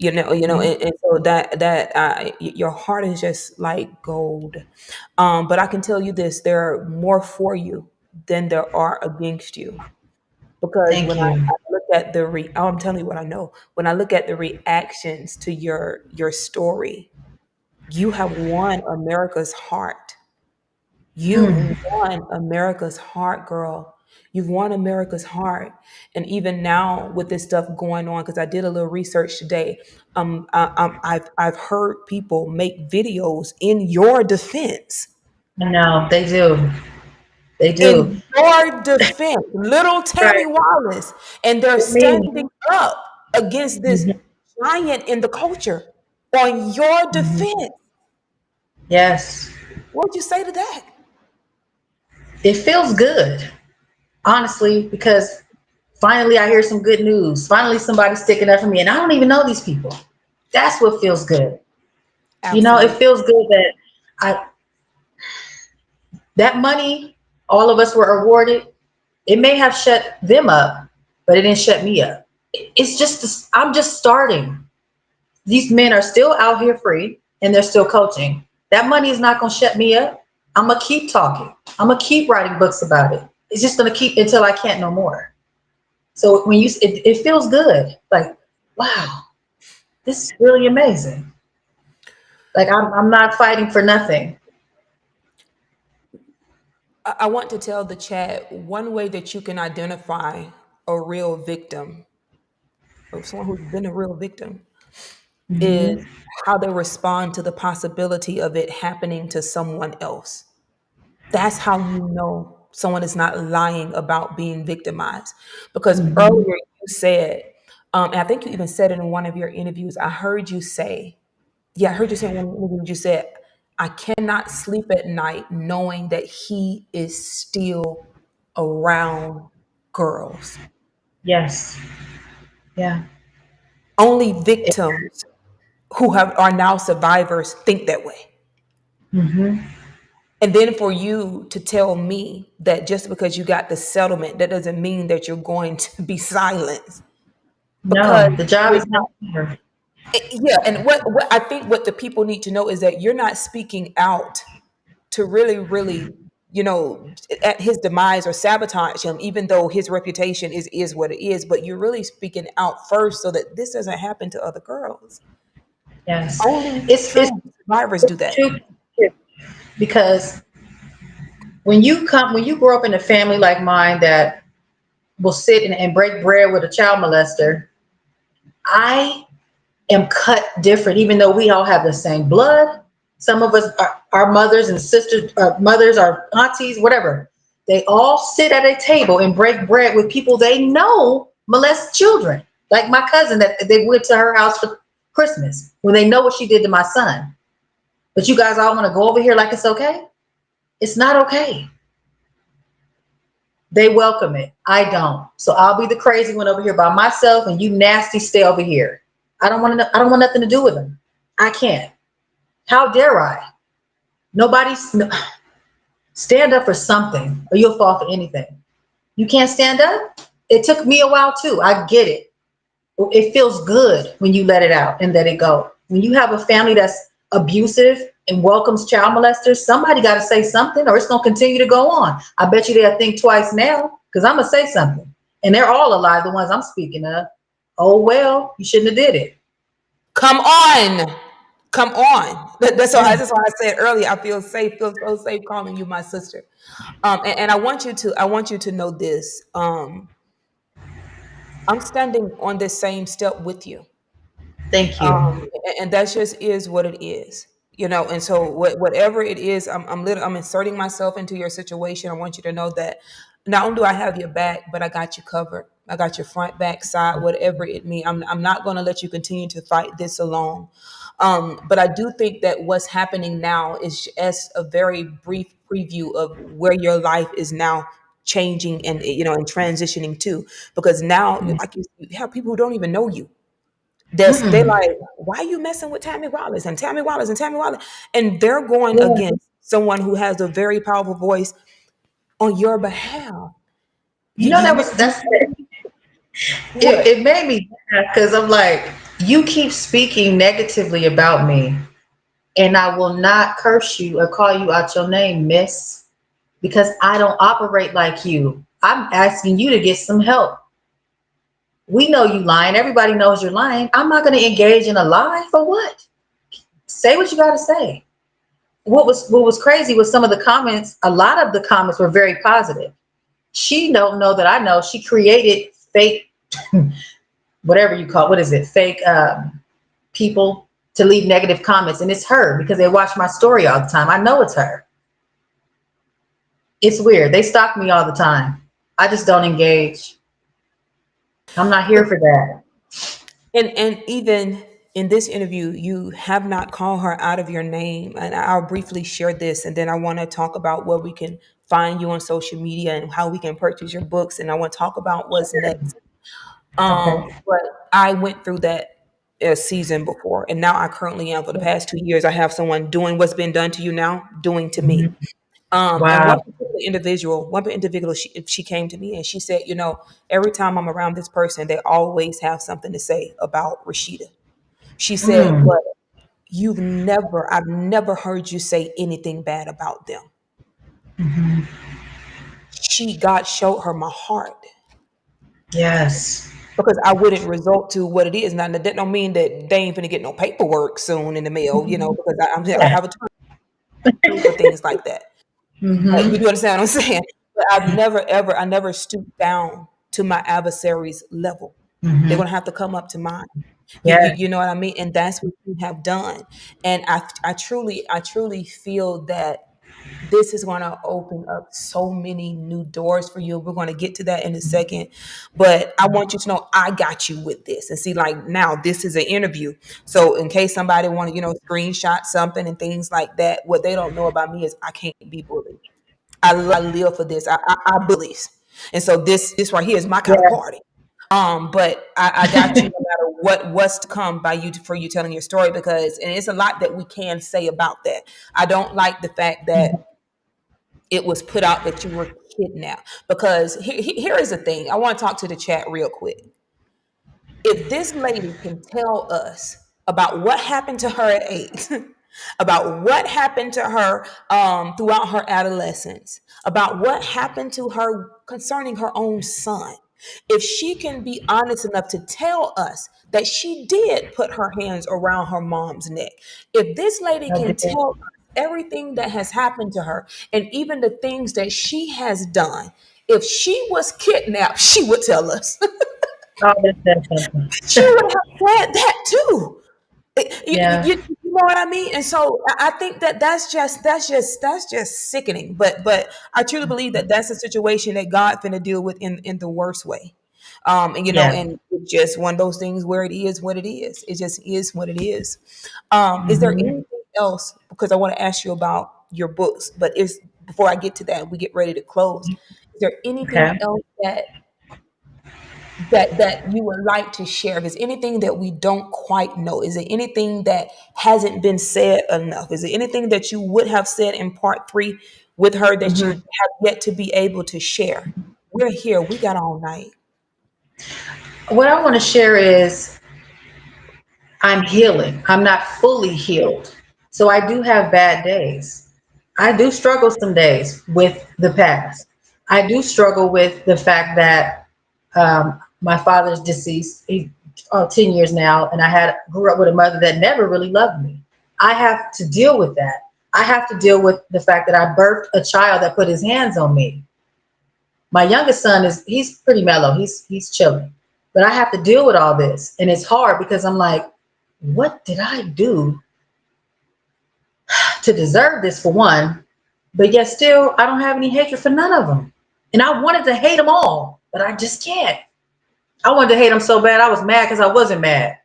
And so your heart is just like gold. But I can tell you this: there are more for you than there are against you. Because Thank when you. I look at I'm telling you what I know. When I look at the reactions to your story, you have won America's heart. You've Mm. won America's heart, girl. You've won America's heart. And even now with this stuff going on, because I did a little research today, I've heard people make videos in your defense. I know they do. They do. In your defense, little Tammy Right. Wallace, and they're With me. standing up against this Mhm. giant in the culture on your Mhm. defense. Yes. What would you say to that? It feels good, honestly, because finally I hear some good news. Finally, somebody's sticking up for me, and I don't even know these people. That's what feels good. It Absolutely. feels good that I that money all of us were awarded. It may have shut them up, but it didn't shut me up. It's just I'm just starting. These men are still out here free, and they're still coaching. That money is not going to shut me up. I'm gonna keep talking. I'm gonna keep writing books about it. It's just gonna keep until I can't no more. So when it feels good. Like, wow, this is really amazing. Like I'm not fighting for nothing. I want to tell the chat one way that you can identify a real victim or someone who's been a real victim Hmm. is how they respond to the possibility of it happening to someone else. That's how you know someone is not lying about being victimized. Because Hmm. earlier you said, and I think you even said it in one of your interviews, I heard you say, yeah, I heard you say in one of the interviews, you said, I cannot sleep at night knowing that he is still around girls. Yes. Yeah. Only victims who are now survivors think that way. Hmm. And then for you to tell me that just because you got the settlement, that doesn't mean that you're going to be silenced because No, the job you're is not. not here. Yeah, and what I think what the people need to know is that you're not speaking out to really, at his demise or sabotage him, even though his reputation is what it is. But you're really speaking out first so that this doesn't happen to other girls. Yes. Only It's true survivors do that. true because when you grow up in a family like mine that will sit and break bread with a child molester, I am cut different, even though we all have the same blood. Some of us are our mothers and sisters, mothers, our aunties, whatever. They all sit at a table and break bread with people they know molest children. Like my cousin that they went to her house for Christmas when they know what she did to my son. But you guys all want to go over here like it's okay? It's not okay. They welcome it. I don't. So I'll be the crazy one over here by myself, and you nasty stay over here. I don't want to. I don't want nothing to do with them. I can't. How dare I? Nobody's stand up for something, or you'll fall for anything. You can't stand up. It took me a while too. I get it. It feels good when you let it out and let it go. When you have a family that's abusive and welcomes child molesters, somebody got to say something, or it's going to continue to go on. I bet you they'll think twice now, because I'm going to say something. And they're all alive, the ones I'm speaking of. Oh, well, you shouldn't have did it. Come on. Come on. Yeah. That's why I said earlier, I feel so safe calling you my sister. And I want you to know this. I'm standing on this same step with you. Thank you. And that just is what it is, you know. And so whatever it is, I'm inserting myself into your situation. I want you to know that not only do I have your back, but I got you covered. I got your front, back, side, whatever it means. I'm not going to let you continue to fight this alone. But I do think that what's happening now is just a very brief preview of where your life is now changing and, you know, and transitioning to, because now, like, you have people who don't even know you. They Mm-mm. like, why are you messing with Tammy Wallace and Tammy Wallace and Tammy Wallace? And they're going Yeah. against someone who has a very powerful voice on your behalf. You You, know, you, that you, was you that's what? it made me laugh because I'm like, you keep speaking negatively about me, and I will not curse you or call you out your name, miss, because I don't operate like you. I'm asking you to get some help. We know you lying. Everybody knows you're lying. I'm not going to engage in a lie for what? Say what you got to say. What was crazy was some of the comments. A lot of the comments were very positive. She don't know that I know. She created fake, whatever you call, what is it? Fake people to leave negative comments, and it's her because they watch my story all the time. I know it's her. It's weird. They stalk me all the time. I just don't engage. I'm not here for that. And even in this interview, you have not called her out of your name. And I'll briefly share this, and then I want to talk about where we can find you on social media and how we can purchase your books. And I want to talk about what's next. Okay. But I went through that season before, and now I currently am. For the past 2 years, I have someone doing what's been done to you now, doing to me. Mhm. And Wow. one individual, she came to me and she said, you know, every time I'm around this person, they always have something to say about Rashida. She said, Mm. but I've never heard you say anything bad about them. Mhm. God showed her my heart, Yes. because I wouldn't result to what it is. Now, that don't mean that they ain't gonna get no paperwork soon in the mail, you know, because I Yeah. have a attorney for things like that. You Mm-hmm. do understand what I'm saying? But I never stooped down to my adversary's level. They're Mm-hmm. gonna have to come up to mine. Yes. You know what I mean? And that's what you have done. And I truly feel that this is going to open up so many new doors for you. We're going to get to that in a second, but I want you to know I got you with this. And see, like, now this is an interview, so in case somebody want to, you know, screenshot something and things like that, what they don't know about me is I can't be bullied. I live for this. I bullies, and so this right here is my kind of Yeah. party. But I got you no matter what's to come by you for you telling your story, because and it's a lot that we can say about that. I don't like the fact that it was put out that you were kidnapped, because here is the thing. I want to talk to the chat real quick. If this lady can tell us about what happened to her at 8, about what happened to her throughout her adolescence, about what happened to her concerning her own son, if she can be honest enough to tell us that she did put her hands around her mom's neck, if this lady I can did. tell us everything that has happened to her and even the things that she has done, if she was kidnapped, she would tell us. Oh, that's something. She would have said that too. Yeah. You know what I mean? And so I think that that's just sickening. But I truly believe that that's a situation that God finna deal with in the worst way. And Yeah. and it's just one of those things where it is what it is. It just is what it is. Is there Hmm. anything else? Because I want to ask you about your books, but is before I get to that, we get ready to close. Is there anything Okay. else that you would like to share? If there's anything that we don't quite know, is there anything that hasn't been said enough? Is there anything that you would have said in part three with her that you Hmm. have yet to be able to share? We're here. We got all night. What I want to share is I'm healing. I'm not fully healed. So I do have bad days. I do struggle some days with the past. I do struggle with the fact that my father's deceased. He's 10 years now, and grew up with a mother that never really loved me. I have to deal with that. I have to deal with the fact that I birthed a child that put his hands on me. My youngest son he's pretty mellow. He's chilling. But I have to deal with all this. And it's hard because I'm like, what did I do to deserve this for one? But yet still I don't have any hatred for none of them. And I wanted to hate them all, but I just can't. I wanted to hate them so bad I was mad because I wasn't mad.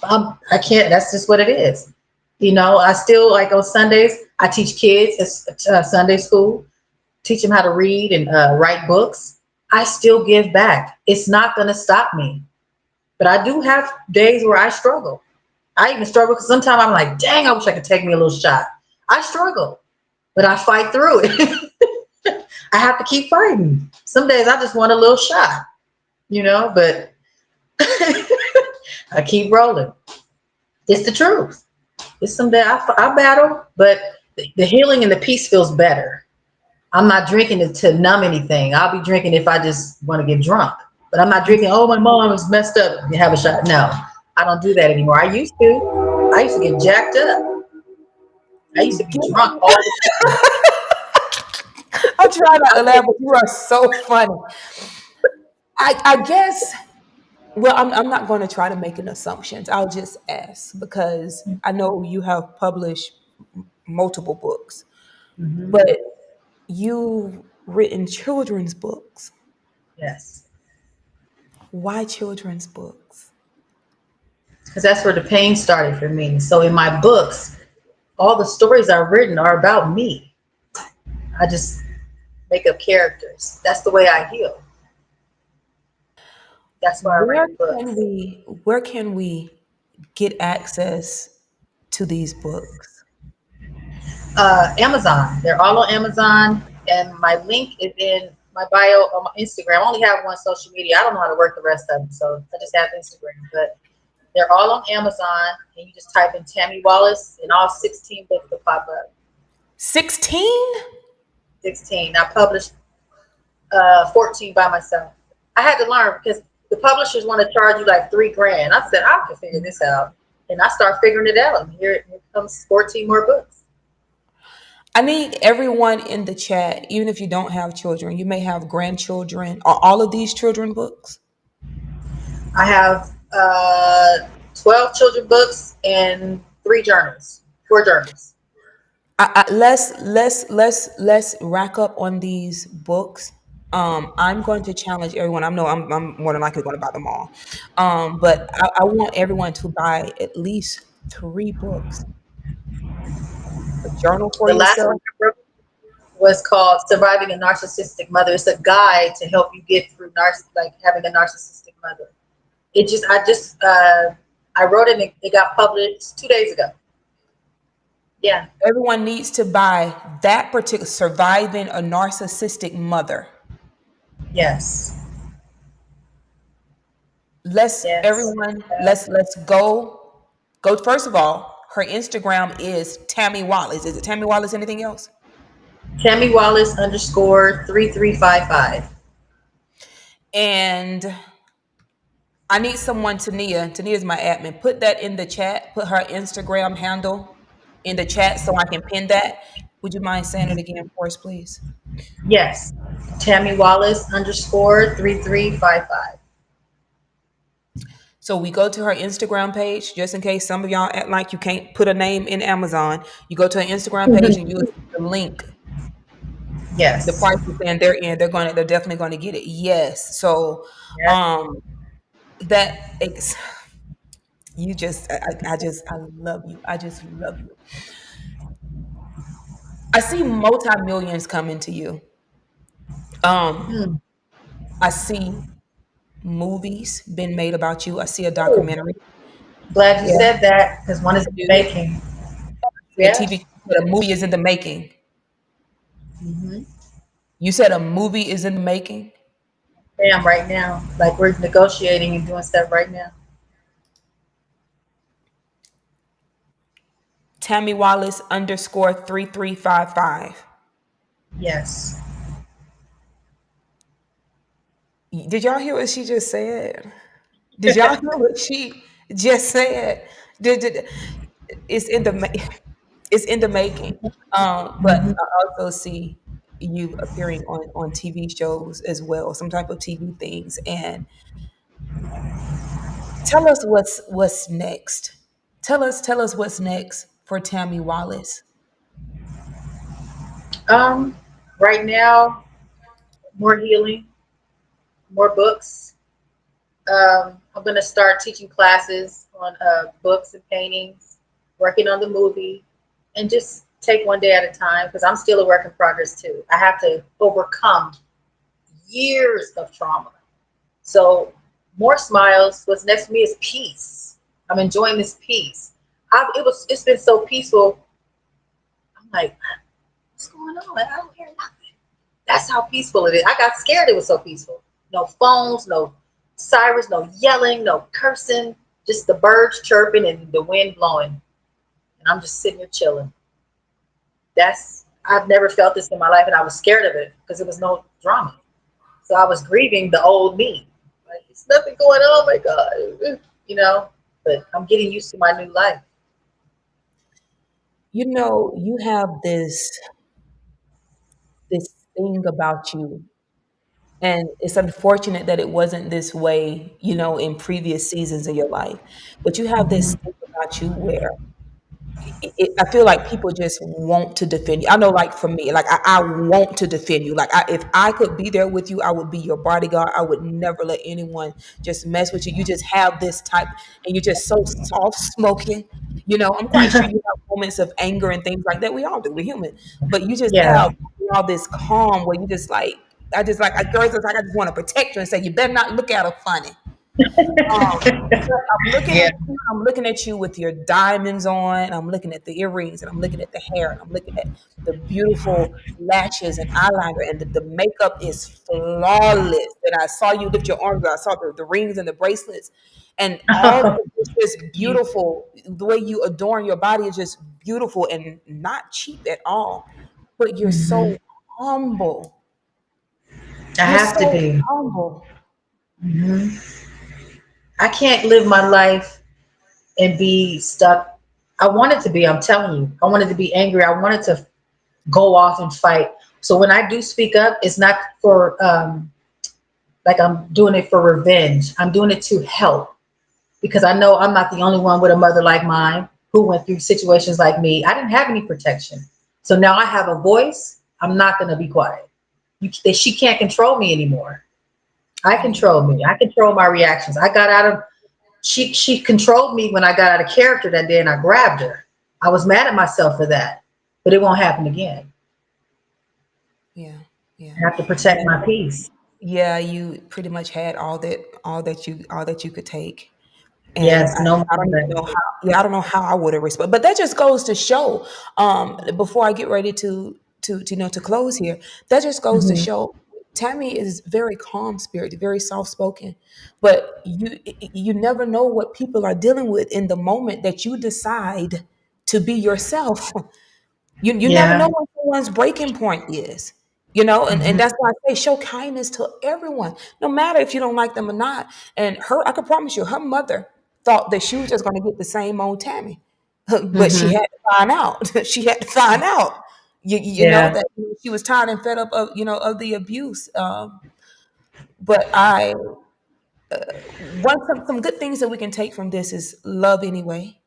I can't. That's just what it is. I still like on Sundays. I teach kids at Sunday school, teach them how to read and write books. I still give back. It's not going to stop me. But I do have days where I struggle. I even struggle because sometimes I'm like, dang, I wish I could take me a little shot. I struggle, but I fight through it. I have to keep fighting. Some days I just want a little shot, but I keep rolling. It's the truth. It's some day I battle, but the healing and the peace feels better. I'm not drinking it to numb anything. I'll be drinking if I just want to get drunk. But I'm not drinking, oh, my mom is messed up. You have a shot. No, I don't do that anymore. I used to. I used to get jacked up. I used to be drunk all the time. I'm trying I not to laugh, get, but you are so funny. I guess, well, I'm not going to try to make an assumptions. I'll just ask because I know you have published multiple books, hmm. but you've written children's books. Yes, Why children's books? because that's where the pain started for me. So in my books, all the stories I've written are about me. I just make up characters. That's the way I heal. That's why I write the books. Where can we get access to these books? Amazon. They're all on Amazon, and my link is in my bio on my Instagram. I only have one social media. I don't know how to work the rest of them, so I just have Instagram. But they're all on Amazon, and you just type in Tammy Wallace, and all 16 books will pop up. 16? 16. I published 14 by myself. I had to learn because the publishers want to charge you like 3 grand. I said I can figure this out, and I start figuring it out. And here comes 14 more books. I need everyone in the chat, even if you don't have children, you may have grandchildren. Are all of these children books? I have 12 children books and 3 journals, 4 journals. Let's rack up on these books. I'm going to challenge everyone. I know I'm more than likely going to buy them all, but I want everyone to buy at least 3 books. A journal for The last one yourself. I wrote was called Surviving a Narcissistic Mother. It's a guide to help you get through like having a narcissistic mother. I wrote it and it got published 2 days ago. Yeah. Everyone needs to buy that particular Surviving a Narcissistic Mother. Yes. Let's Yes. everyone let's go first of all. Her Instagram is Tammy Wallace. Is it Tammy Wallace? Anything else? Tammy Wallace underscore 3355. And I need someone, Tania. Tania is my admin. Put that in the chat. Put her Instagram handle in the chat so I can pin that. Would you mind saying it again for us, please? Yes. Tammy Wallace underscore 3355. So we go to her Instagram page, just in case some of y'all act like you can't put a name in Amazon. You go to her Instagram page and you see the link The Yes. price is in, they're definitely going to get it. Yes. So, Yes. um, that ex- you just, I love you. I just love you. I see multi-millions coming to you. Um, Hmm. I see movies being made about you. I see a Ooh, documentary. glad you Yeah, said that because one I is in the do. making. See a Yeah. TV, but a movie is in the making. Hmm. You said a movie is in the making. Bam, right now. Like we're negotiating and doing stuff right now. Tammy Wallace underscore 3355. Yes. Did y'all hear what she just said? Did y'all hear what she just said? Did it's in the it's in the making. But Hmm. I also see you appearing on TV shows as well, some type of TV things. And tell us what's next. Tell us what's next for Tammy Wallace. Um, right now, more healing, more books. I'm gonna start teaching classes on books and paintings, working on the movie, and just take one day at a time because I'm still a work in progress too. I have to overcome years of trauma. So more smiles. What's next for me is peace. I'm enjoying this peace. It's been so peaceful. I'm like, what's going on? I don't hear nothing. That's how peaceful it is. I got scared it was so peaceful. No phones, no sirens, no yelling, no cursing, just the birds chirping and the wind blowing. And I'm just sitting here chilling. I've never felt this in my life and I was scared of it because there was no drama. So I was grieving the old me. Like, it's nothing going on, my God. You know, but I'm getting used to my new life. You know, you have this thing about you. And it's unfortunate that it wasn't this way, in previous seasons of your life. But you have this Hmm. thing about you where I feel like people just want to defend you. I know, like for me, like I want to defend you. Like if I could be there with you, I would be your bodyguard. I would never let anyone just mess with you. You just have this type, and you're just so soft spoken. I'm quite sure you have moments of anger and things like that. We all do. We're human, but you just Yeah. have all this calm where you just like. I just like girls. It's like I just want to protect you and say you better not look at her funny. Um, but I'm looking Yeah. at you. I'm looking at you with your diamonds on. I'm looking at the earrings, and I'm looking at the hair, and I'm looking at the beautiful lashes and eyeliner, and the makeup is flawless. And I saw you lift your arms. I saw the rings and the bracelets, and all of it is just You- beautiful. The way you adorn your body is just beautiful and not cheap at all. But you're mhm. so humble. I You're have to so be. humble. Hmm. I can't live my life and be stuck. I wanted to be, I'm telling you, I wanted to be angry. I wanted to go off and fight. So when I do speak up, it's not for like I'm doing it for revenge. I'm doing it to help because I know I'm not the only one with a mother like mine who went through situations like me. I didn't have any protection. So now I have a voice. I'm not going to be quiet. She can't control me anymore. I Amen. control me. I control my reactions. I got out of she controlled me when I got out of character that day and I grabbed her. I was mad at myself for that, but it won't happen again. Yeah, yeah. I have to protect And my peace. yeah, you pretty much had all that you could take. And Yes, I, no I more don't of even know how, yeah, I don't know how I would have responded. But that just goes to show, before I get ready to close here, that just goes to that. show Tammy is very calm spirited, very soft spoken. But you never know what people are dealing with in the moment that you decide to be yourself. You never know Yeah. what someone's breaking point is. And Hmm. that's why I say show kindness to everyone, no matter if you don't like them or not. And I can promise you, her mother thought that she was just going to get the same old Tammy, but she Hmm. had to find out. She had to find out, Yeah. that she was tired and fed up of the abuse. But I one some good things that we can take from this is love anyway.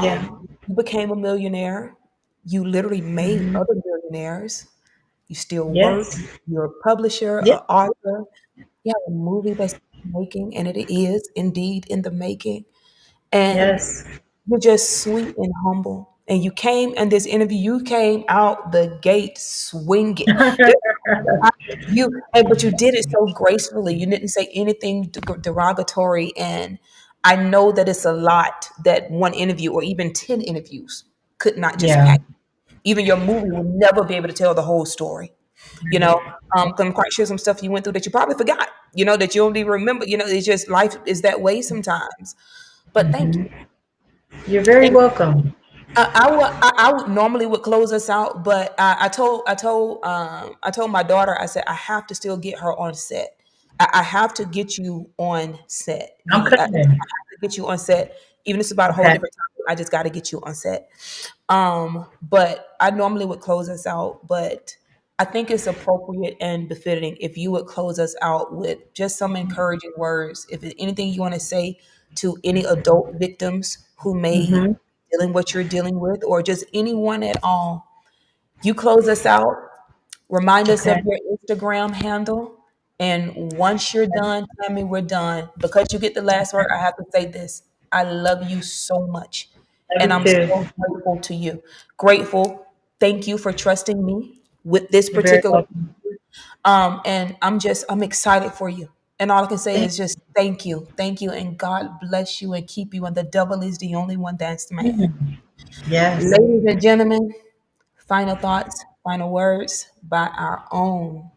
Yeah. You became a millionaire. You literally made Hmm. other millionaires. You still work. Yes. You're a publisher, Yes. an author. You have a movie that's making, and it is indeed in the making. And Yes. you're just sweet and humble. And you came in this interview, you came out the gate swinging. There's you, but you did it so gracefully. You didn't say anything derogatory. And I know that it's a lot that one interview or even 10 interviews could not just Yeah. pack. Even your movie will never be able to tell the whole story. You know, 'Cause I'm quite sure some stuff you went through that you probably forgot, that you don't even remember. It's just life is that way sometimes. But thank you. You're very And welcome. I would normally would close us out, but I told my daughter, I said I have to still get her on set. I have to get you on set. I'm I have coming. to get you on set, even if it's about a whole Okay. different topic. I just got to get you on set. But I normally would close us out, but I think it's appropriate and befitting if you would close us out with just some encouraging words. If there's anything you want to say to any adult victims who may Mm-hmm. dealing what you're dealing with, or just anyone at all, you close us out. Remind us of Okay. your Instagram handle. And once you're done, tell me we're done. Because you get the last word, I have to say this. I love you so much. Love And you I'm too. so grateful to you. Grateful. Thank you for trusting me with this You're very particular. welcome. And I'm excited for you. And all I can say Thank is just thank you. Thank you. And God bless you and keep you. And the devil is the only one that's mad. you. Yes. Ladies and gentlemen, final thoughts, final words by our own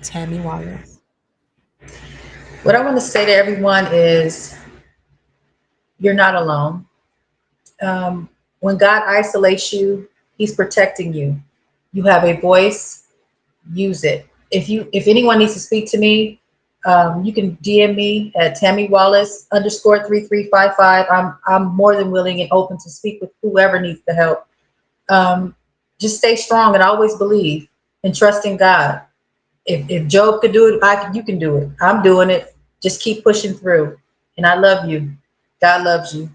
Tammy Wallace. What I want to say to everyone is you're not alone. When God isolates you, He's protecting you. You have a voice, use it. If anyone needs to speak to me, you can DM me at Tammy Wallace underscore 3355. I'm more than willing and open to speak with whoever needs the help. Um, just stay strong and always believe and trust in God. If Job could do it, you can do it. I'm doing it. Just keep pushing through. And I love you. God loves you.